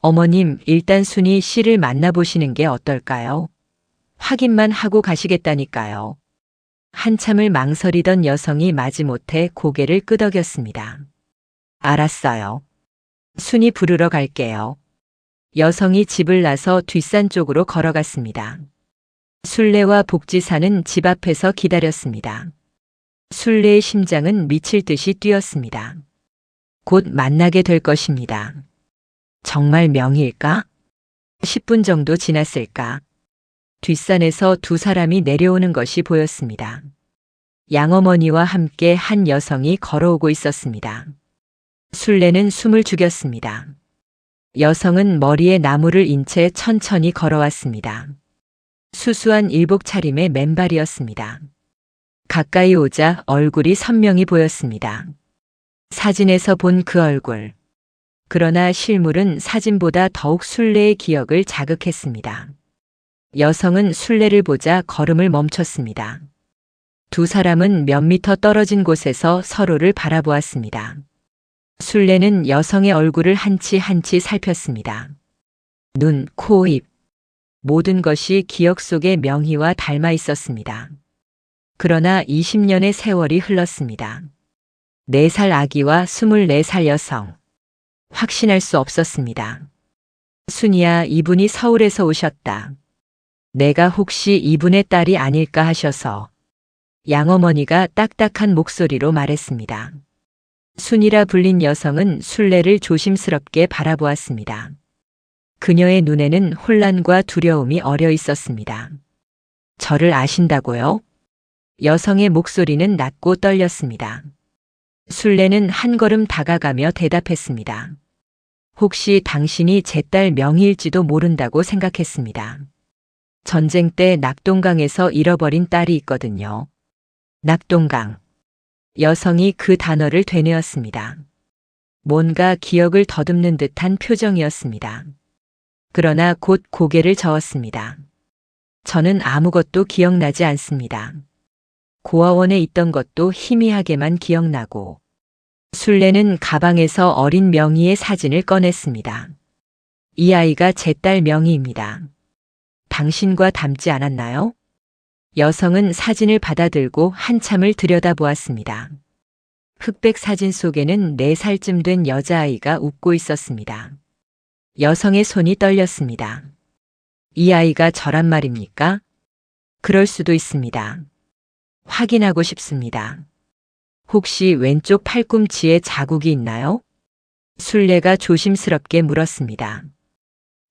어머님, 일단 순희 씨를 만나보시는 게 어떨까요? 확인만 하고 가시겠다니까요. 한참을 망설이던 여성이 마지못해 고개를 끄덕였습니다. 알았어요. 순희 부르러 갈게요. 여성이 집을 나서 뒷산 쪽으로 걸어갔습니다. 순례와 복지사는 집 앞에서 기다렸습니다. 순례의 심장은 미칠 듯이 뛰었습니다. 곧 만나게 될 것입니다. 정말 명의일까? 10분 정도 지났을까? 뒷산에서 두 사람이 내려오는 것이 보였습니다. 양어머니와 함께 한 여성이 걸어오고 있었습니다. 순례는 숨을 죽였습니다. 여성은 머리에 나무를 인 채 천천히 걸어왔습니다. 수수한 일복 차림의 맨발이었습니다. 가까이 오자 얼굴이 선명히 보였습니다. 사진에서 본 그 얼굴. 그러나 실물은 사진보다 더욱 순례의 기억을 자극했습니다. 여성은 순례를 보자 걸음을 멈췄습니다. 두 사람은 몇 미터 떨어진 곳에서 서로를 바라보았습니다. 순례는 여성의 얼굴을 한치 한치 살폈습니다. 눈, 코, 입. 모든 것이 기억 속의 명희와 닮아 있었습니다. 그러나 20년의 세월이 흘렀습니다. 4살 아기와 24살 여성. 확신할 수 없었습니다. 순이야, 이분이 서울에서 오셨다. 내가 혹시 이분의 딸이 아닐까 하셔서. 양어머니가 딱딱한 목소리로 말했습니다. 순이라 불린 여성은 순례를 조심스럽게 바라보았습니다. 그녀의 눈에는 혼란과 두려움이 어려 있었습니다. 저를 아신다고요? 여성의 목소리는 낮고 떨렸습니다. 순례는 한 걸음 다가가며 대답했습니다. 혹시 당신이 제 딸 명희일지도 모른다고 생각했습니다. 전쟁 때 낙동강에서 잃어버린 딸이 있거든요. 낙동강. 여성이 그 단어를 되뇌었습니다. 뭔가 기억을 더듬는 듯한 표정이었습니다. 그러나 곧 고개를 저었습니다. 저는 아무것도 기억나지 않습니다. 고아원에 있던 것도 희미하게만 기억나고. 순례는 가방에서 어린 명희의 사진을 꺼냈습니다. 이 아이가 제 딸 명희입니다. 당신과 닮지 않았나요? 여성은 사진을 받아들고 한참을 들여다보았습니다. 흑백 사진 속에는 4살쯤 된 여자아이가 웃고 있었습니다. 여성의 손이 떨렸습니다. 이 아이가 저란 말입니까? 그럴 수도 있습니다. 확인하고 싶습니다. 혹시 왼쪽 팔꿈치에 자국이 있나요? 순례가 조심스럽게 물었습니다.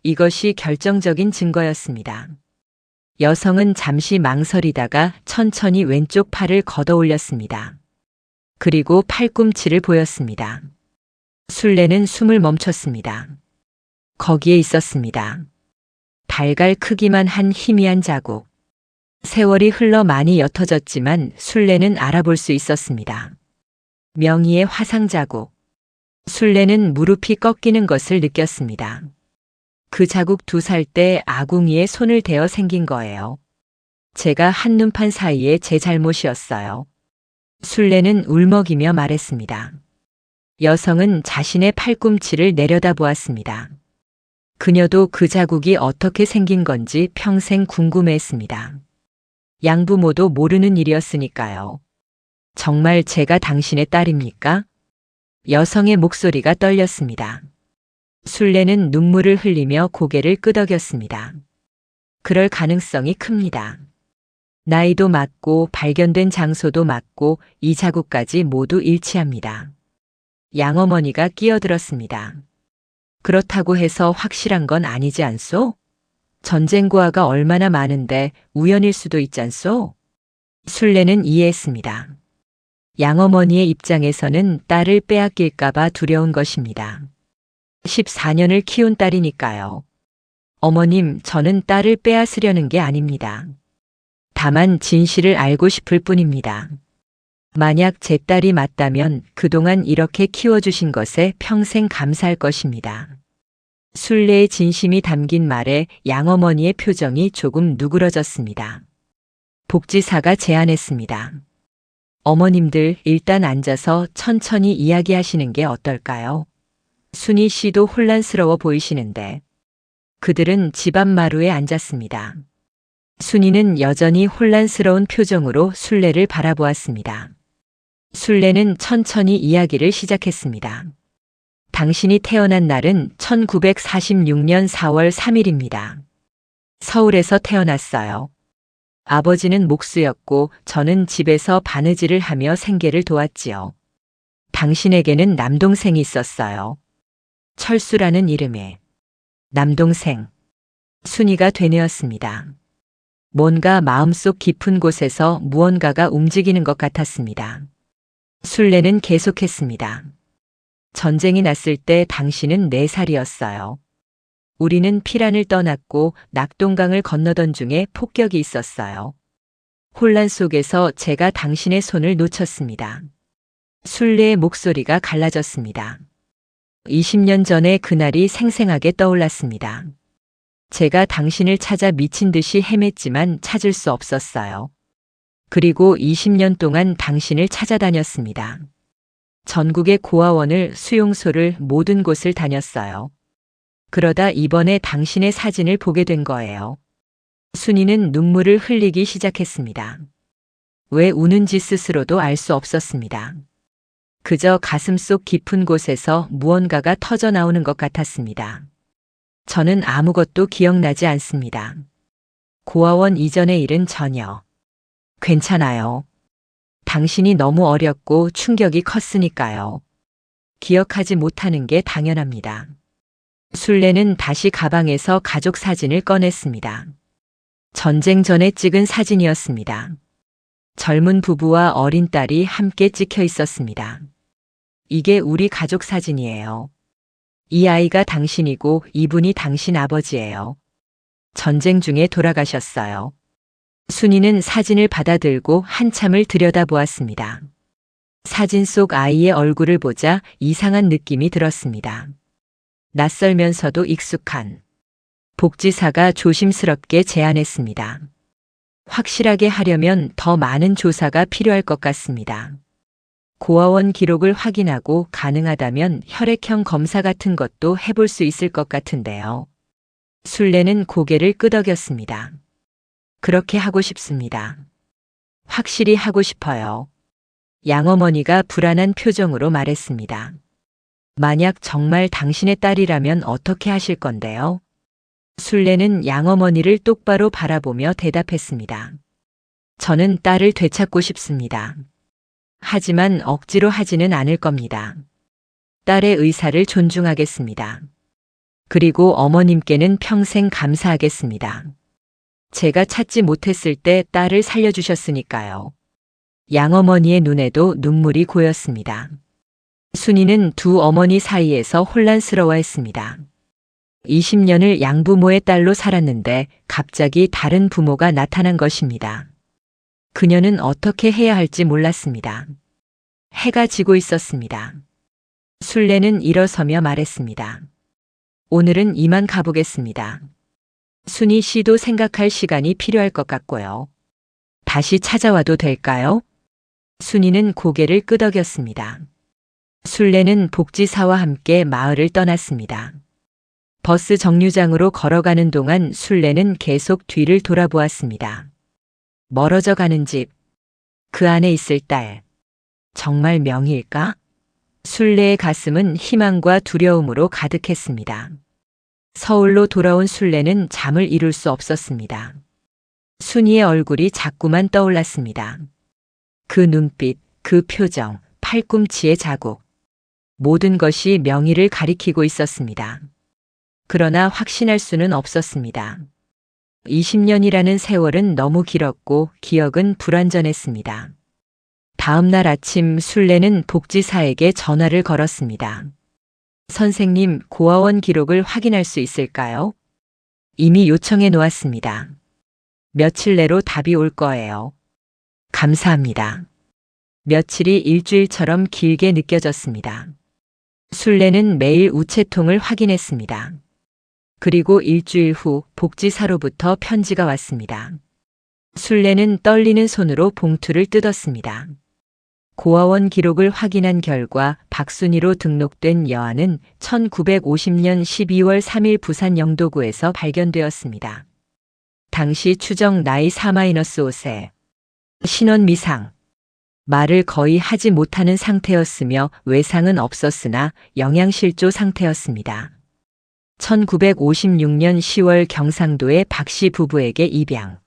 이것이 결정적인 증거였습니다. 여성은 잠시 망설이다가 천천히 왼쪽 팔을 걷어 올렸습니다. 그리고 팔꿈치를 보였습니다. 순례는 숨을 멈췄습니다. 거기에 있었습니다. 달걀 크기만 한 희미한 자국. 세월이 흘러 많이 옅어졌지만 순례는 알아볼 수 있었습니다. 명희의 화상 자국. 순례는 무릎이 꺾이는 것을 느꼈습니다. 그 자국 2살 때 아궁이에 손을 대어 생긴 거예요. 제가 한눈판 사이에 제 잘못이었어요. 순례는 울먹이며 말했습니다. 여성은 자신의 팔꿈치를 내려다보았습니다. 그녀도 그 자국이 어떻게 생긴 건지 평생 궁금해했습니다. 양부모도 모르는 일이었으니까요. 정말 제가 당신의 딸입니까? 여성의 목소리가 떨렸습니다. 순례는 눈물을 흘리며 고개를 끄덕였습니다. 그럴 가능성이 큽니다. 나이도 맞고 발견된 장소도 맞고 이 자국까지 모두 일치합니다. 양어머니가 끼어들었습니다. 그렇다고 해서 확실한 건 아니지 않소? 전쟁 고아가 얼마나 많은데 우연일 수도 있잖소? 순례는 이해했습니다. 양어머니의 입장에서는 딸을 빼앗길까봐 두려운 것입니다. 14년을 키운 딸이니까요. 어머님, 저는 딸을 빼앗으려는 게 아닙니다. 다만 진실을 알고 싶을 뿐입니다. 만약 제 딸이 맞다면 그동안 이렇게 키워주신 것에 평생 감사할 것입니다. 순례의 진심이 담긴 말에 양어머니의 표정이 조금 누그러졌습니다. 복지사가 제안했습니다. 어머님들 일단 앉아서 천천히 이야기하시는 게 어떨까요? 순희 씨도 혼란스러워 보이시는데 그들은 집 앞 마루에 앉았습니다. 순희는 여전히 혼란스러운 표정으로 순례를 바라보았습니다. 순례는 천천히 이야기를 시작했습니다. 당신이 태어난 날은 1946년 4월 3일입니다. 서울에서 태어났어요. 아버지는 목수였고 저는 집에서 바느질을 하며 생계를 도왔지요. 당신에게는 남동생이 있었어요. 철수라는 이름의 남동생. 순이가 되뇌었습니다. 뭔가 마음속 깊은 곳에서 무언가가 움직이는 것 같았습니다. 순례는 계속했습니다. 전쟁이 났을 때 당신은 4살이었어요. 우리는 피란을 떠났고 낙동강을 건너던 중에 폭격이 있었어요. 혼란 속에서 제가 당신의 손을 놓쳤습니다. 순례의 목소리가 갈라졌습니다. 20년 전의 그날이 생생하게 떠올랐습니다. 제가 당신을 찾아 미친 듯이 헤맸지만 찾을 수 없었어요. 그리고 20년 동안 당신을 찾아다녔습니다. 전국의 고아원을, 수용소를, 모든 곳을 다녔어요. 그러다 이번에 당신의 사진을 보게 된 거예요. 순이는 눈물을 흘리기 시작했습니다. 왜 우는지 스스로도 알 수 없었습니다. 그저 가슴속 깊은 곳에서 무언가가 터져 나오는 것 같았습니다. 저는 아무것도 기억나지 않습니다. 고아원 이전의 일은 전혀. 괜찮아요. 당신이 너무 어렸고 충격이 컸으니까요. 기억하지 못하는 게 당연합니다. 순례는 다시 가방에서 가족 사진을 꺼냈습니다. 전쟁 전에 찍은 사진이었습니다. 젊은 부부와 어린 딸이 함께 찍혀 있었습니다. 이게 우리 가족 사진이에요. 이 아이가 당신이고 이분이 당신 아버지예요. 전쟁 중에 돌아가셨어요. 순이는 사진을 받아들고 한참을 들여다보았습니다. 사진 속 아이의 얼굴을 보자 이상한 느낌이 들었습니다. 낯설면서도 익숙한. 복지사가 조심스럽게 제안했습니다. 확실하게 하려면 더 많은 조사가 필요할 것 같습니다. 고아원 기록을 확인하고 가능하다면 혈액형 검사 같은 것도 해볼 수 있을 것 같은데요. 순례는 고개를 끄덕였습니다. 그렇게 하고 싶습니다. 확실히 하고 싶어요. 양어머니가 불안한 표정으로 말했습니다. 만약 정말 당신의 딸이라면 어떻게 하실 건데요? 순례는 양어머니를 똑바로 바라보며 대답했습니다. 저는 딸을 되찾고 싶습니다. 하지만 억지로 하지는 않을 겁니다. 딸의 의사를 존중하겠습니다. 그리고 어머님께는 평생 감사하겠습니다. 제가 찾지 못했을 때 딸을 살려주셨으니까요. 양어머니의 눈에도 눈물이 고였습니다. 순이는 두 어머니 사이에서 혼란스러워했습니다. 20년을 양부모의 딸로 살았는데 갑자기 다른 부모가 나타난 것입니다. 그녀는 어떻게 해야 할지 몰랐습니다. 해가 지고 있었습니다. 순례는 일어서며 말했습니다. 오늘은 이만 가보겠습니다. 순이 씨도 생각할 시간이 필요할 것 같고요. 다시 찾아와도 될까요? 순이는 고개를 끄덕였습니다. 순례는 복지사와 함께 마을을 떠났습니다. 버스 정류장으로 걸어가는 동안 순례는 계속 뒤를 돌아보았습니다. 멀어져 가는 집, 그 안에 있을 딸, 정말 명희일까? 순례의 가슴은 희망과 두려움으로 가득했습니다. 서울로 돌아온 순례는 잠을 이룰 수 없었습니다. 순이의 얼굴이 자꾸만 떠올랐습니다. 그 눈빛, 그 표정, 팔꿈치의 자국. 모든 것이 명희를 가리키고 있었습니다. 그러나 확신할 수는 없었습니다. 20년이라는 세월은 너무 길었고 기억은 불완전했습니다. 다음 날 아침 순례는 복지사에게 전화를 걸었습니다. 선생님, 고아원 기록을 확인할 수 있을까요? 이미 요청해 놓았습니다. 며칠 내로 답이 올 거예요. 감사합니다. 며칠이 일주일처럼 길게 느껴졌습니다. 순례는 매일 우체통을 확인했습니다. 그리고 일주일 후 복지사로부터 편지가 왔습니다. 순례는 떨리는 손으로 봉투를 뜯었습니다. 고아원 기록을 확인한 결과 박순희로 등록된 여아는 1950년 12월 3일 부산 영도구에서 발견되었습니다. 당시 추정 나이 4-5세. 신원 미상. 말을 거의 하지 못하는 상태였으며 외상은 없었으나 영양실조 상태였습니다. 1956년 10월 경상도의 박씨 부부에게 입양.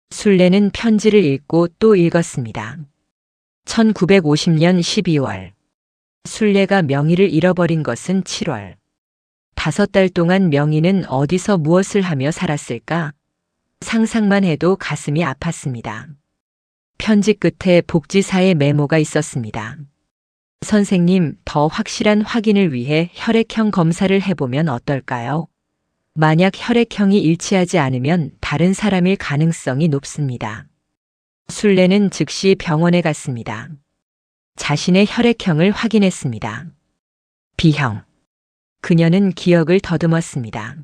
순례는 편지를 읽고 또 읽었습니다. 1950년 12월. 순례가 명의를 잃어버린 것은 7월. 5달 동안 명의는 어디서 무엇을 하며 살았을까? 상상만 해도 가슴이 아팠습니다. 편지 끝에 복지사의 메모가 있었습니다. 선생님, 더 확실한 확인을 위해 혈액형 검사를 해보면 어떨까요? 만약 혈액형이 일치하지 않으면 다른 사람일 가능성이 높습니다. 순례는 즉시 병원에 갔습니다. 자신의 혈액형을 확인했습니다. B형. 그녀는 기억을 더듬었습니다.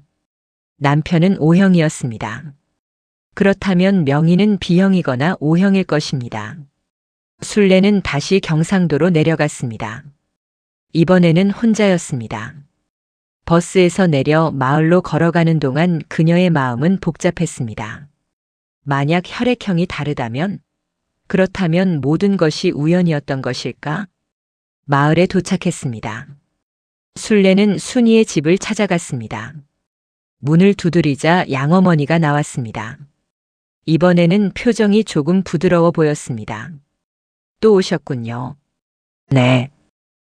남편은 O형이었습니다. 그렇다면 명의는 B형이거나 O형일 것입니다. 순례는 다시 경상도로 내려갔습니다. 이번에는 혼자였습니다. 버스에서 내려 마을로 걸어가는 동안 그녀의 마음은 복잡했습니다. 만약 혈액형이 다르다면? 그렇다면 모든 것이 우연이었던 것일까? 마을에 도착했습니다. 순례는 순이의 집을 찾아갔습니다. 문을 두드리자 양어머니가 나왔습니다. 이번에는 표정이 조금 부드러워 보였습니다. 또 오셨군요. 네.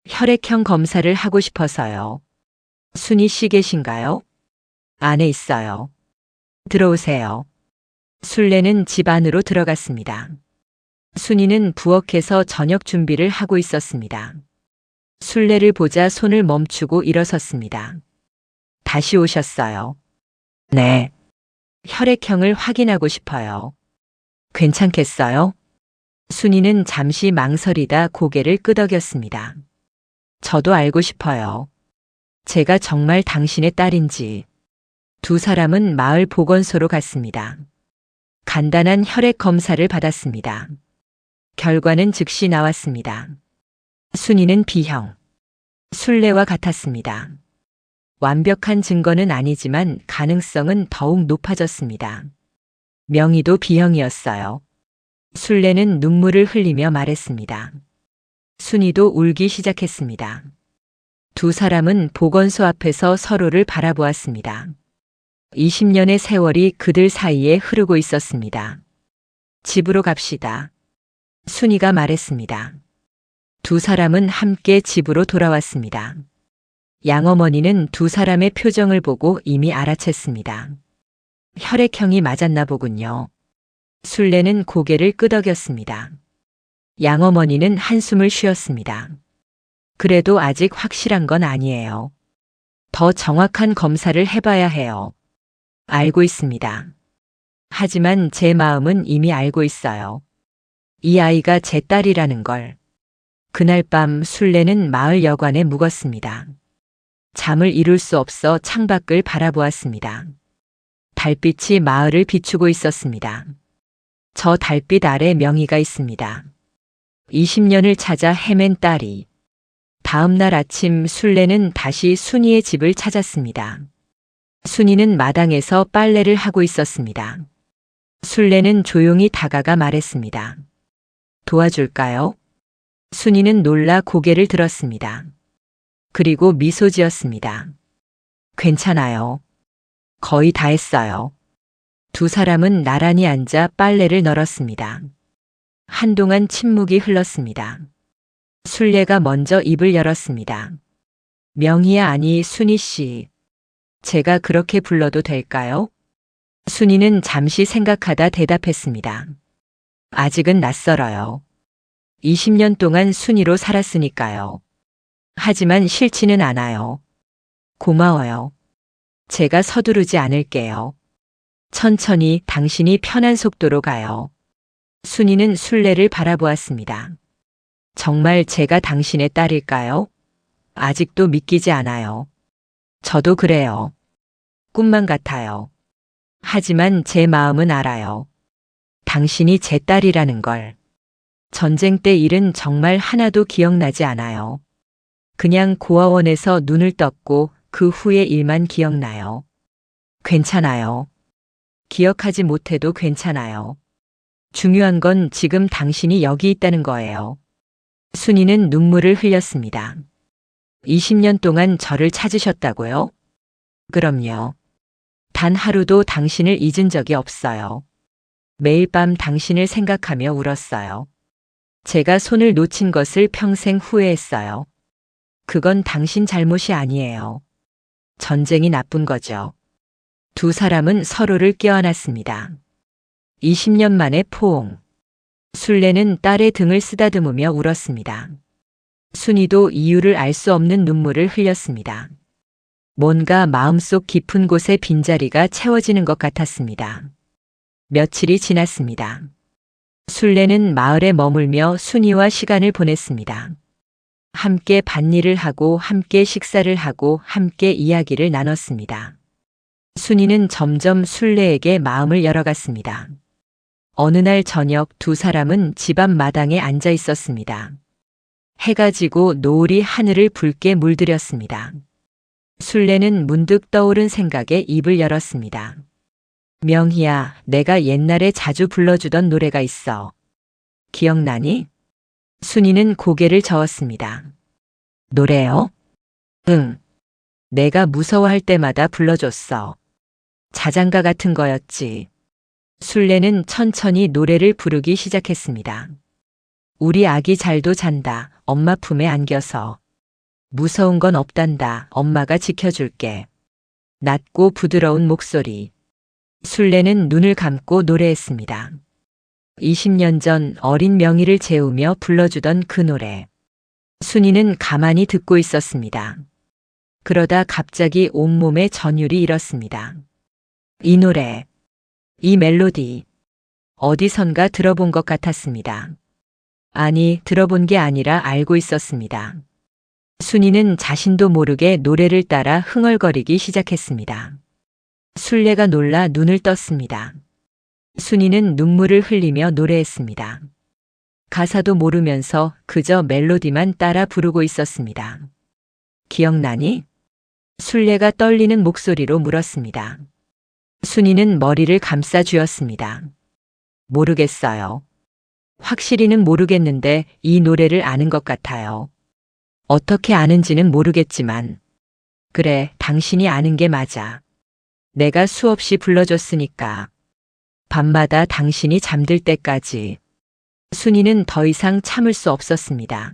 혈액형 검사를 하고 싶어서요. 순이 씨 계신가요? 안에 있어요. 들어오세요. 순례는 집 안으로 들어갔습니다. 순이는 부엌에서 저녁 준비를 하고 있었습니다. 순례를 보자 손을 멈추고 일어섰습니다. 다시 오셨어요. 네. 혈액형을 확인하고 싶어요. 괜찮겠어요? 순이는 잠시 망설이다 고개를 끄덕였습니다. 저도 알고 싶어요. 제가 정말 당신의 딸인지. 두 사람은 마을 보건소로 갔습니다. 간단한 혈액 검사를 받았습니다. 결과는 즉시 나왔습니다. 순이는 B형. 순례와 같았습니다. 완벽한 증거는 아니지만 가능성은 더욱 높아졌습니다. 명의도 B형이었어요. 순례는 눈물을 흘리며 말했습니다. 순이도 울기 시작했습니다. 두 사람은 보건소 앞에서 서로를 바라보았습니다. 20년의 세월이 그들 사이에 흐르고 있었습니다. 집으로 갑시다. 순이가 말했습니다. 두 사람은 함께 집으로 돌아왔습니다. 양어머니는 두 사람의 표정을 보고 이미 알아챘습니다. 혈액형이 맞았나 보군요. 순례는 고개를 끄덕였습니다. 양어머니는 한숨을 쉬었습니다. 그래도 아직 확실한 건 아니에요. 더 정확한 검사를 해봐야 해요. 알고 있습니다. 하지만 제 마음은 이미 알고 있어요. 이 아이가 제 딸이라는 걸. 그날 밤 순례는 마을 여관에 묵었습니다. 잠을 이룰 수 없어 창밖을 바라보았습니다. 달빛이 마을을 비추고 있었습니다. 저 달빛 아래 명의가 있습니다. 20년을 찾아 헤맨 딸이. 다음 날 아침 순례는 다시 순이의 집을 찾았습니다. 순이는 마당에서 빨래를 하고 있었습니다. 순례는 조용히 다가가 말했습니다. 도와줄까요? 순이는 놀라 고개를 들었습니다. 그리고 미소 지었습니다. 괜찮아요. 거의 다 했어요. 두 사람은 나란히 앉아 빨래를 널었습니다. 한동안 침묵이 흘렀습니다. 순례가 먼저 입을 열었습니다. 명희야 아니 순이 씨. 제가 그렇게 불러도 될까요? 순이는 잠시 생각하다 대답했습니다. 아직은 낯설어요. 20년 동안 순이로 살았으니까요. 하지만 싫지는 않아요. 고마워요. 제가 서두르지 않을게요. 천천히 당신이 편한 속도로 가요. 순이는 순례를 바라보았습니다. 정말 제가 당신의 딸일까요? 아직도 믿기지 않아요. 저도 그래요. 꿈만 같아요. 하지만 제 마음은 알아요. 당신이 제 딸이라는 걸. 전쟁 때 일은 정말 하나도 기억나지 않아요. 그냥 고아원에서 눈을 떴고 그 후의 일만 기억나요. 괜찮아요. 기억하지 못해도 괜찮아요. 중요한 건 지금 당신이 여기 있다는 거예요. 순이는 눈물을 흘렸습니다. 20년 동안 저를 찾으셨다고요? 그럼요. 단 하루도 당신을 잊은 적이 없어요. 매일 밤 당신을 생각하며 울었어요. 제가 손을 놓친 것을 평생 후회했어요. 그건 당신 잘못이 아니에요. 전쟁이 나쁜 거죠. 두 사람은 서로를 껴안았습니다. 20년 만에 포옹. 순례는 딸의 등을 쓰다듬으며 울었습니다. 순이도 이유를 알 수 없는 눈물을 흘렸습니다. 뭔가 마음속 깊은 곳에 빈자리가 채워지는 것 같았습니다. 며칠이 지났습니다. 순례는 마을에 머물며 순이와 시간을 보냈습니다. 함께 밭일을 하고 함께 식사를 하고 함께 이야기를 나눴습니다. 순이는 점점 순례에게 마음을 열어갔습니다. 어느 날 저녁 두 사람은 집 앞 마당에 앉아 있었습니다. 해가 지고 노을이 하늘을 붉게 물들였습니다. 순례는 문득 떠오른 생각에 입을 열었습니다. 명희야, 내가 옛날에 자주 불러주던 노래가 있어. 기억나니? 순이는 고개를 저었습니다. 노래요? 응. 내가 무서워할 때마다 불러줬어. 자장가 같은 거였지. 순례는 천천히 노래를 부르기 시작했습니다. 우리 아기 잘도 잔다. 엄마 품에 안겨서. 무서운 건 없단다. 엄마가 지켜줄게. 낮고 부드러운 목소리. 순례는 눈을 감고 노래했습니다. 20년 전 어린 명희를 재우며 불러주던 그 노래. 순이는 가만히 듣고 있었습니다. 그러다 갑자기 온몸에 전율이 일었습니다. 이 노래, 이 멜로디, 어디선가 들어본 것 같았습니다. 아니, 들어본 게 아니라 알고 있었습니다. 순이는 자신도 모르게 노래를 따라 흥얼거리기 시작했습니다. 순례가 놀라 눈을 떴습니다. 순이는 눈물을 흘리며 노래했습니다. 가사도 모르면서 그저 멜로디만 따라 부르고 있었습니다. 기억나니? 순례가 떨리는 목소리로 물었습니다. 순이는 머리를 감싸 쥐었습니다. 모르겠어요. 확실히는 모르겠는데 이 노래를 아는 것 같아요. 어떻게 아는지는 모르겠지만. 그래, 당신이 아는 게 맞아. 내가 수없이 불러줬으니까. 밤마다 당신이 잠들 때까지. 순이는 더 이상 참을 수 없었습니다.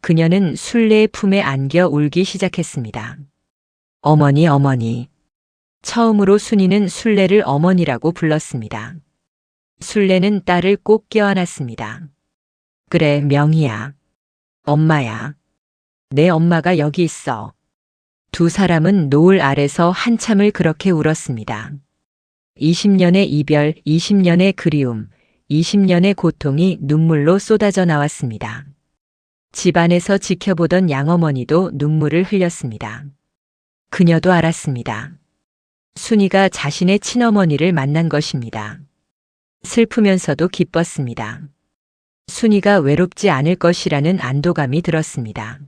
그녀는 순례의 품에 안겨 울기 시작했습니다. 어머니, 어머니. 처음으로 순이는 순례를 어머니라고 불렀습니다. 순례는 딸을 꼭 껴안았습니다. 그래, 명희야. 엄마야. 내 엄마가 여기 있어. 두 사람은 노을 아래서 한참을 그렇게 울었습니다. 20년의 이별, 20년의 그리움, 20년의 고통이 눈물로 쏟아져 나왔습니다. 집안에서 지켜보던 양어머니도 눈물을 흘렸습니다. 그녀도 알았습니다. 순이가 자신의 친어머니를 만난 것입니다. 슬프면서도 기뻤습니다. 순이가 외롭지 않을 것이라는 안도감이 들었습니다.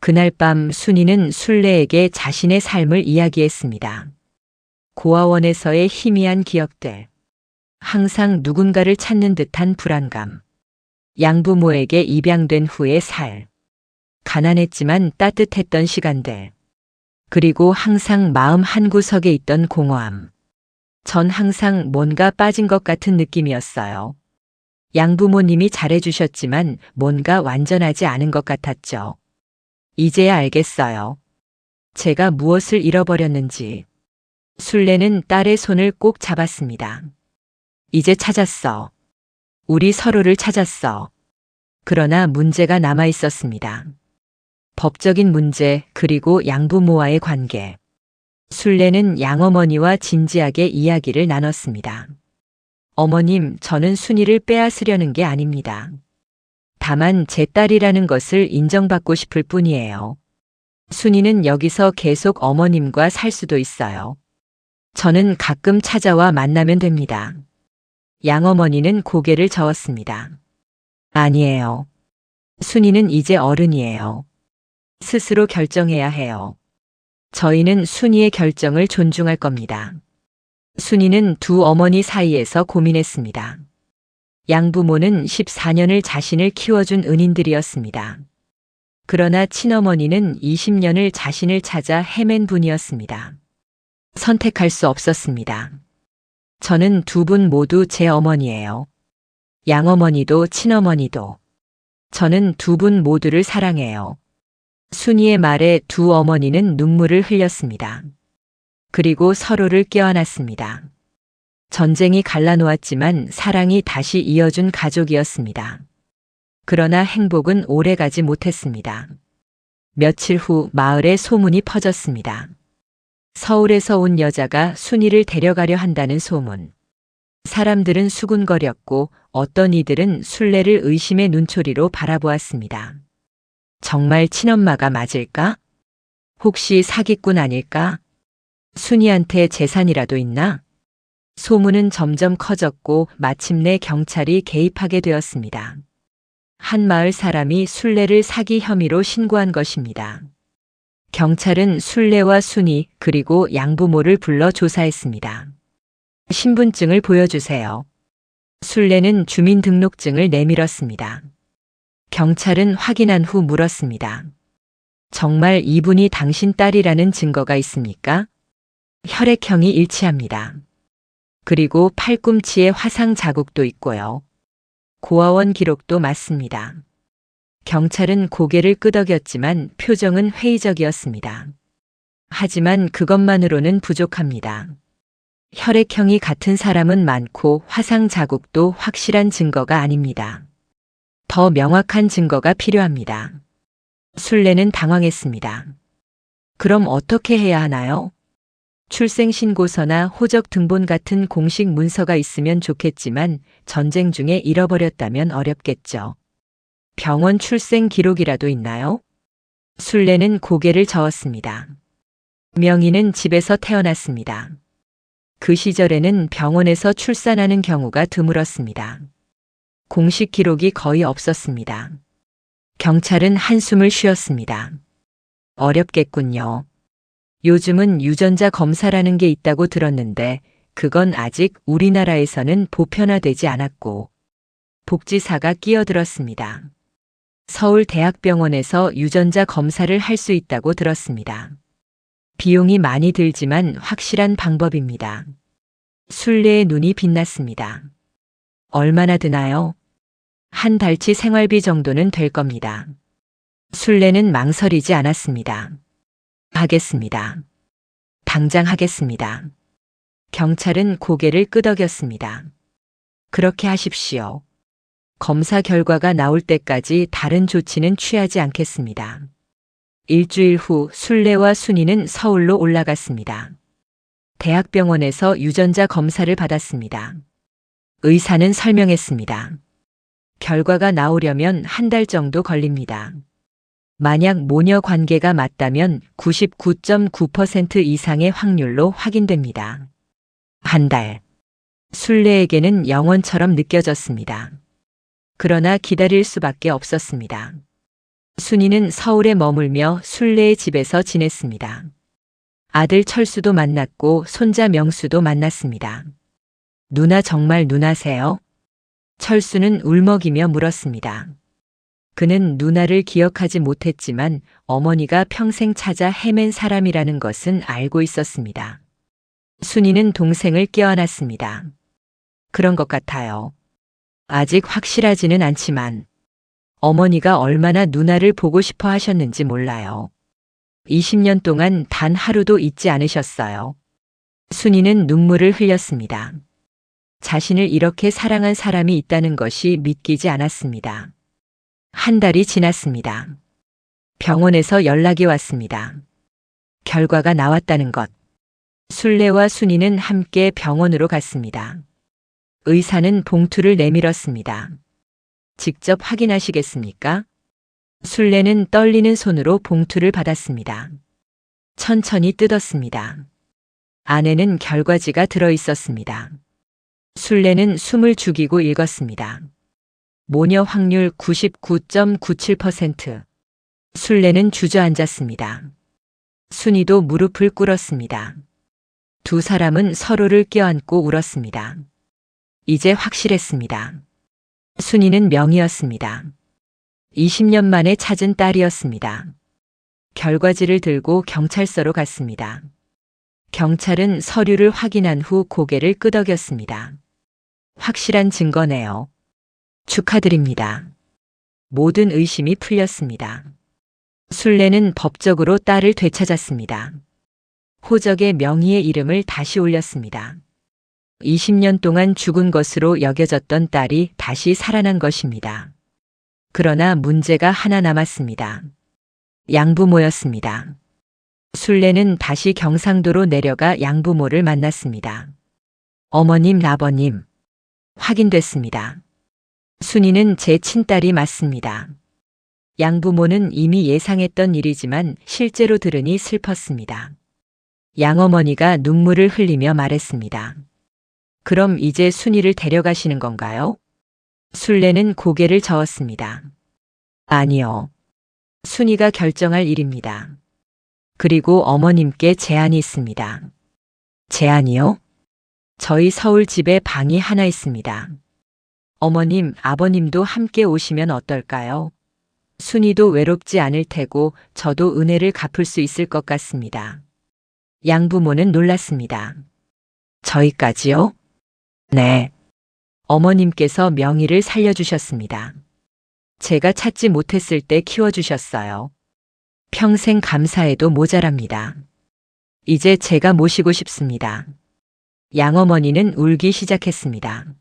그날 밤 순이는 순례에게 자신의 삶을 이야기했습니다. 고아원에서의 희미한 기억들, 항상 누군가를 찾는 듯한 불안감, 양부모에게 입양된 후의 살, 가난했지만 따뜻했던 시간들, 그리고 항상 마음 한구석에 있던 공허함. 전 항상 뭔가 빠진 것 같은 느낌이었어요. 양부모님이 잘해주셨지만 뭔가 완전하지 않은 것 같았죠. 이제야 알겠어요. 제가 무엇을 잃어버렸는지. 순례는 딸의 손을 꼭 잡았습니다. 이제 찾았어. 우리 서로를 찾았어. 그러나 문제가 남아 있었습니다. 법적인 문제 그리고 양부모와의 관계. 순례는 양어머니와 진지하게 이야기를 나눴습니다. 어머님, 저는 순이를 빼앗으려는 게 아닙니다. 다만 제 딸이라는 것을 인정받고 싶을 뿐이에요. 순이는 여기서 계속 어머님과 살 수도 있어요. 저는 가끔 찾아와 만나면 됩니다. 양어머니는 고개를 저었습니다. 아니에요. 순이는 이제 어른이에요. 스스로 결정해야 해요. 저희는 순이의 결정을 존중할 겁니다. 순이는 두 어머니 사이에서 고민했습니다. 양부모는 14년을 자신을 키워준 은인들이었습니다. 그러나 친어머니는 20년을 자신을 찾아 헤맨 분이었습니다. 선택할 수 없었습니다. 저는 두 분 모두 제 어머니예요. 양어머니도 친어머니도. 저는 두 분 모두를 사랑해요. 순이의 말에 두 어머니는 눈물을 흘렸습니다. 그리고 서로를 껴안았습니다. 전쟁이 갈라놓았지만 사랑이 다시 이어준 가족이었습니다. 그러나 행복은 오래가지 못했습니다. 며칠 후 마을에 소문이 퍼졌습니다. 서울에서 온 여자가 순이를 데려가려 한다는 소문. 사람들은 수군거렸고 어떤 이들은 순례를 의심의 눈초리로 바라보았습니다. 정말 친엄마가 맞을까? 혹시 사기꾼 아닐까? 순이한테 재산이라도 있나? 소문은 점점 커졌고 마침내 경찰이 개입하게 되었습니다. 한 마을 사람이 순례를 사기 혐의로 신고한 것입니다. 경찰은 순례와 순이 그리고 양부모를 불러 조사했습니다. 신분증을 보여주세요. 순례는 주민등록증을 내밀었습니다. 경찰은 확인한 후 물었습니다. 정말 이분이 당신 딸이라는 증거가 있습니까? 혈액형이 일치합니다. 그리고 팔꿈치에 화상 자국도 있고요. 고아원 기록도 맞습니다. 경찰은 고개를 끄덕였지만 표정은 회의적이었습니다. 하지만 그것만으로는 부족합니다. 혈액형이 같은 사람은 많고 화상 자국도 확실한 증거가 아닙니다. 더 명확한 증거가 필요합니다. 순례는 당황했습니다. 그럼 어떻게 해야 하나요? 출생신고서나 호적 등본 같은 공식 문서가 있으면 좋겠지만 전쟁 중에 잃어버렸다면 어렵겠죠. 병원 출생 기록이라도 있나요? 순례는 고개를 저었습니다. 명희는 집에서 태어났습니다. 그 시절에는 병원에서 출산하는 경우가 드물었습니다. 공식 기록이 거의 없었습니다. 경찰은 한숨을 쉬었습니다. 어렵겠군요. 요즘은 유전자 검사라는 게 있다고 들었는데 그건 아직 우리나라에서는 보편화되지 않았고 복지사가 끼어들었습니다. 서울대학병원에서 유전자 검사를 할 수 있다고 들었습니다. 비용이 많이 들지만 확실한 방법입니다. 순례의 눈이 빛났습니다. 얼마나 드나요? 한 달치 생활비 정도는 될 겁니다. 순례는 망설이지 않았습니다. 하겠습니다. 당장 하겠습니다. 경찰은 고개를 끄덕였습니다. 그렇게 하십시오. 검사 결과가 나올 때까지 다른 조치는 취하지 않겠습니다. 일주일 후 순례와 순이는 서울로 올라갔습니다. 대학병원에서 유전자 검사를 받았습니다. 의사는 설명했습니다. 결과가 나오려면 한 달 정도 걸립니다. 만약 모녀 관계가 맞다면 99.9% 이상의 확률로 확인됩니다. 한 달. 순례에게는 영원처럼 느껴졌습니다. 그러나 기다릴 수밖에 없었습니다. 순이는 서울에 머물며 순례의 집에서 지냈습니다. 아들 철수도 만났고 손자 명수도 만났습니다. 누나 정말 누나세요? 철수는 울먹이며 물었습니다. 그는 누나를 기억하지 못했지만 어머니가 평생 찾아 헤맨 사람이라는 것은 알고 있었습니다. 순이는 동생을 껴안았습니다. 그런 것 같아요. 아직 확실하지는 않지만 어머니가 얼마나 누나를 보고 싶어 하셨는지 몰라요. 20년 동안 단 하루도 잊지 않으셨어요. 순이는 눈물을 흘렸습니다. 자신을 이렇게 사랑한 사람이 있다는 것이 믿기지 않았습니다. 한 달이 지났습니다. 병원에서 연락이 왔습니다. 결과가 나왔다는 것. 순례와 순이는 함께 병원으로 갔습니다. 의사는 봉투를 내밀었습니다. 직접 확인하시겠습니까? 순례는 떨리는 손으로 봉투를 받았습니다. 천천히 뜯었습니다. 안에는 결과지가 들어 있었습니다. 순례는 숨을 죽이고 읽었습니다. 모녀 확률 99.97%. 순례는 주저앉았습니다. 순이도 무릎을 꿇었습니다. 두 사람은 서로를 껴안고 울었습니다. 이제 확실했습니다. 순이는 명이었습니다. 20년 만에 찾은 딸이었습니다. 결과지를 들고 경찰서로 갔습니다. 경찰은 서류를 확인한 후 고개를 끄덕였습니다. 확실한 증거네요. 축하드립니다. 모든 의심이 풀렸습니다. 순례는 법적으로 딸을 되찾았습니다. 호적에 명의의 이름을 다시 올렸습니다. 20년 동안 죽은 것으로 여겨졌던 딸이 다시 살아난 것입니다. 그러나 문제가 하나 남았습니다. 양부모였습니다. 순례는 다시 경상도로 내려가 양부모를 만났습니다. 어머님, 아버님. 확인됐습니다. 순이는 제 친딸이 맞습니다. 양부모는 이미 예상했던 일이지만 실제로 들으니 슬펐습니다. 양어머니가 눈물을 흘리며 말했습니다. 그럼 이제 순이를 데려가시는 건가요? 순례는 고개를 저었습니다. 아니요. 순이가 결정할 일입니다. 그리고 어머님께 제안이 있습니다. 제안이요? 저희 서울 집에 방이 하나 있습니다. 어머님, 아버님도 함께 오시면 어떨까요? 순이도 외롭지 않을 테고 저도 은혜를 갚을 수 있을 것 같습니다. 양부모는 놀랐습니다. 저희까지요? 네. 어머님께서 명의를 살려주셨습니다. 제가 찾지 못했을 때 키워주셨어요. 평생 감사해도 모자랍니다. 이제 제가 모시고 싶습니다. 양어머니는 울기 시작했습니다.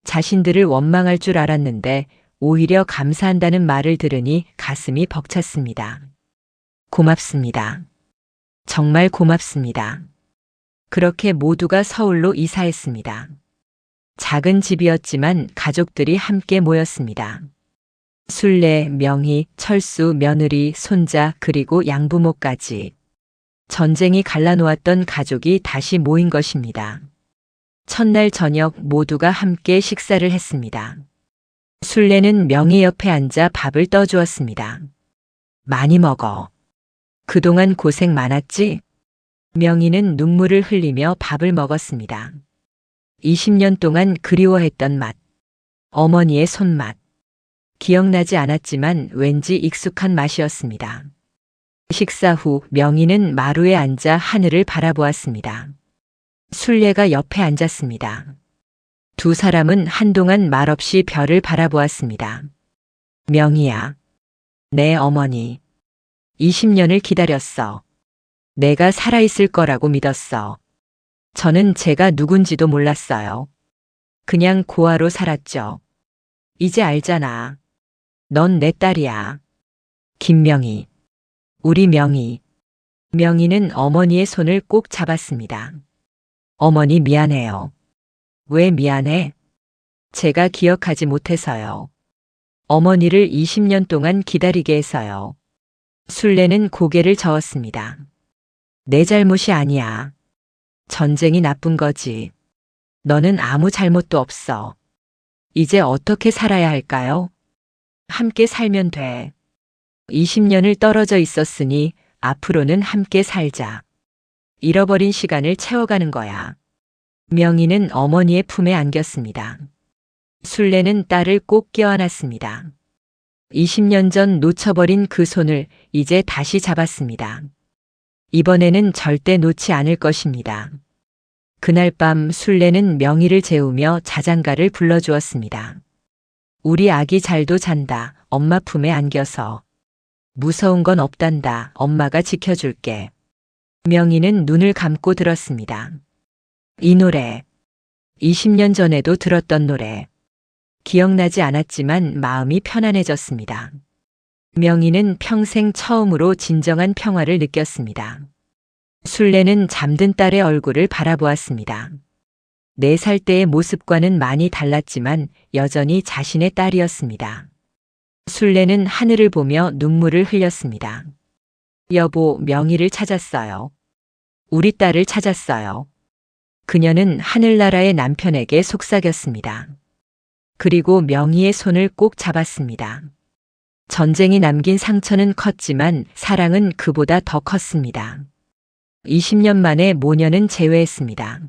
자신들을 원망할 줄 알았는데 오히려 감사한다는 말을 들으니 가슴이 벅찼습니다. 고맙습니다. 정말 고맙습니다. 그렇게 모두가 서울로 이사했습니다. 작은 집이었지만 가족들이 함께 모였습니다. 순례, 명희, 철수, 며느리, 손자, 그리고 양부모까지. 전쟁이 갈라놓았던 가족이 다시 모인 것입니다. 첫날 저녁 모두가 함께 식사를 했습니다. 순례는 명희 옆에 앉아 밥을 떠주었습니다. 많이 먹어. 그동안 고생 많았지? 명희는 눈물을 흘리며 밥을 먹었습니다. 20년 동안 그리워했던 맛. 어머니의 손맛. 기억나지 않았지만 왠지 익숙한 맛이었습니다. 식사 후 명희는 마루에 앉아 하늘을 바라보았습니다. 순례가 옆에 앉았습니다. 두 사람은 한동안 말없이 별을 바라보았습니다. 명희야. 내 어머니. 20년을 기다렸어. 내가 살아있을 거라고 믿었어. 저는 제가 누군지도 몰랐어요. 그냥 고아로 살았죠. 이제 알잖아. 넌 내 딸이야. 김명희. 우리 명희. 명희는 어머니의 손을 꼭 잡았습니다. 어머니 미안해요. 왜 미안해? 제가 기억하지 못해서요. 어머니를 20년 동안 기다리게 해서요. 순례는 고개를 저었습니다. 내 잘못이 아니야. 전쟁이 나쁜 거지. 너는 아무 잘못도 없어. 이제 어떻게 살아야 할까요? 함께 살면 돼. 20년을 떨어져 있었으니 앞으로는 함께 살자. 잃어버린 시간을 채워가는 거야. 명희는 어머니의 품에 안겼습니다. 순례는 딸을 꼭 껴안았습니다. 20년 전 놓쳐버린 그 손을 이제 다시 잡았습니다. 이번에는 절대 놓지 않을 것입니다. 그날 밤 순례는 명희를 재우며 자장가를 불러주었습니다. 우리 아기 잘도 잔다. 엄마 품에 안겨서. 무서운 건 없단다. 엄마가 지켜줄게. 명희는 눈을 감고 들었습니다. 이 노래. 20년 전에도 들었던 노래. 기억나지 않았지만 마음이 편안해졌습니다. 명희는 평생 처음으로 진정한 평화를 느꼈습니다. 순례는 잠든 딸의 얼굴을 바라보았습니다. 4살 때의 모습과는 많이 달랐지만 여전히 자신의 딸이었습니다. 순례는 하늘을 보며 눈물을 흘렸습니다. 여보, 명희를 찾았어요. 우리 딸을 찾았어요. 그녀는 하늘나라의 남편에게 속삭였습니다. 그리고 명희의 손을 꼭 잡았습니다. 전쟁이 남긴 상처는 컸지만 사랑은 그보다 더 컸습니다. 20년 만에 모녀는 재회했습니다.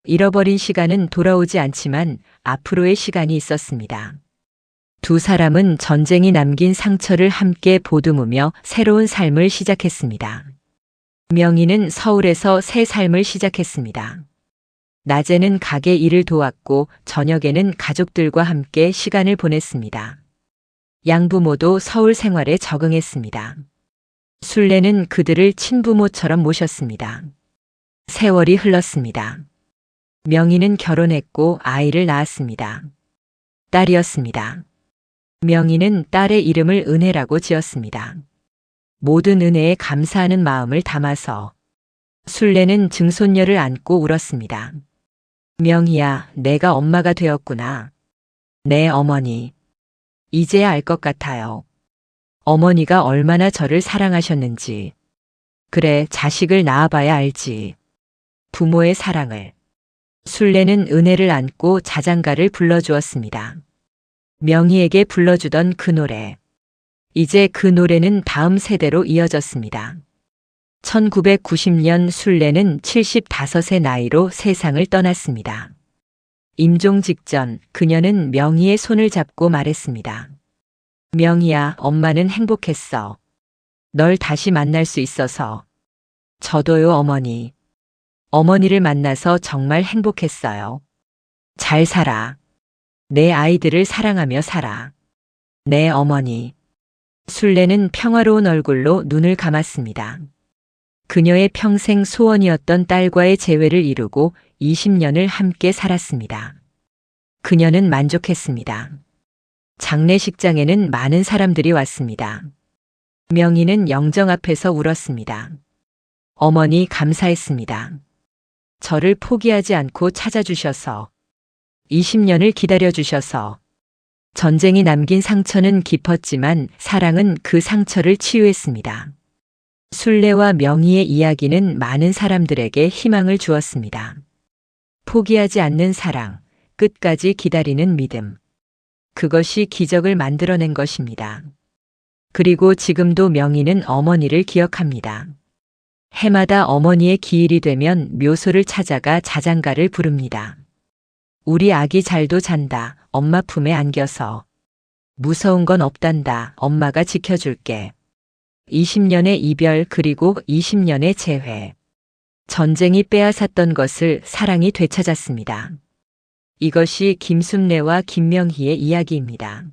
잃어버린 시간은 돌아오지 않지만 앞으로의 시간이 있었습니다. 두 사람은 전쟁이 남긴 상처를 함께 보듬으며 새로운 삶을 시작했습니다. 명희는 서울에서 새 삶을 시작했습니다. 낮에는 가게 일을 도왔고 저녁에는 가족들과 함께 시간을 보냈습니다. 양부모도 서울 생활에 적응했습니다. 순례는 그들을 친부모처럼 모셨습니다. 세월이 흘렀습니다. 명희는 결혼했고 아이를 낳았습니다. 딸이었습니다. 명희는 딸의 이름을 은혜라고 지었습니다. 모든 은혜에 감사하는 마음을 담아서 순례는 증손녀를 안고 울었습니다. 명희야, 내가 엄마가 되었구나. 내 어머니. 이제야 알 것 같아요. 어머니가 얼마나 저를 사랑하셨는지. 그래, 자식을 낳아봐야 알지. 부모의 사랑을. 순례는 은혜를 안고 자장가를 불러주었습니다. 명희에게 불러주던 그 노래. 이제 그 노래는 다음 세대로 이어졌습니다. 1990년 순례는 75세 나이로 세상을 떠났습니다. 임종 직전 그녀는 명희의 손을 잡고 말했습니다. 명희야, 엄마는 행복했어. 널 다시 만날 수 있어서. 저도요, 어머니. 어머니를 만나서 정말 행복했어요. 잘 살아. 내 아이들을 사랑하며 살아. 내 어머니. 순례는 평화로운 얼굴로 눈을 감았습니다. 그녀의 평생 소원이었던 딸과의 재회를 이루고 20년을 함께 살았습니다. 그녀는 만족했습니다. 장례식장에는 많은 사람들이 왔습니다. 명희는 영정 앞에서 울었습니다. 어머니 감사했습니다. 저를 포기하지 않고 찾아주셔서, 20년을 기다려주셔서. 전쟁이 남긴 상처는 깊었지만 사랑은 그 상처를 치유했습니다. 순례와 명희의 이야기는 많은 사람들에게 희망을 주었습니다. 포기하지 않는 사랑, 끝까지 기다리는 믿음. 그것이 기적을 만들어낸 것입니다. 그리고 지금도 명희는 어머니를 기억합니다. 해마다 어머니의 기일이 되면 묘소를 찾아가 자장가를 부릅니다. 우리 아기 잘도 잔다, 엄마 품에 안겨서. 무서운 건 없단다, 엄마가 지켜줄게. 20년의 이별 그리고 20년의 재회. 전쟁이 빼앗았던 것을 사랑이 되찾았습니다. 이것이 김순례와 김명희의 이야기입니다.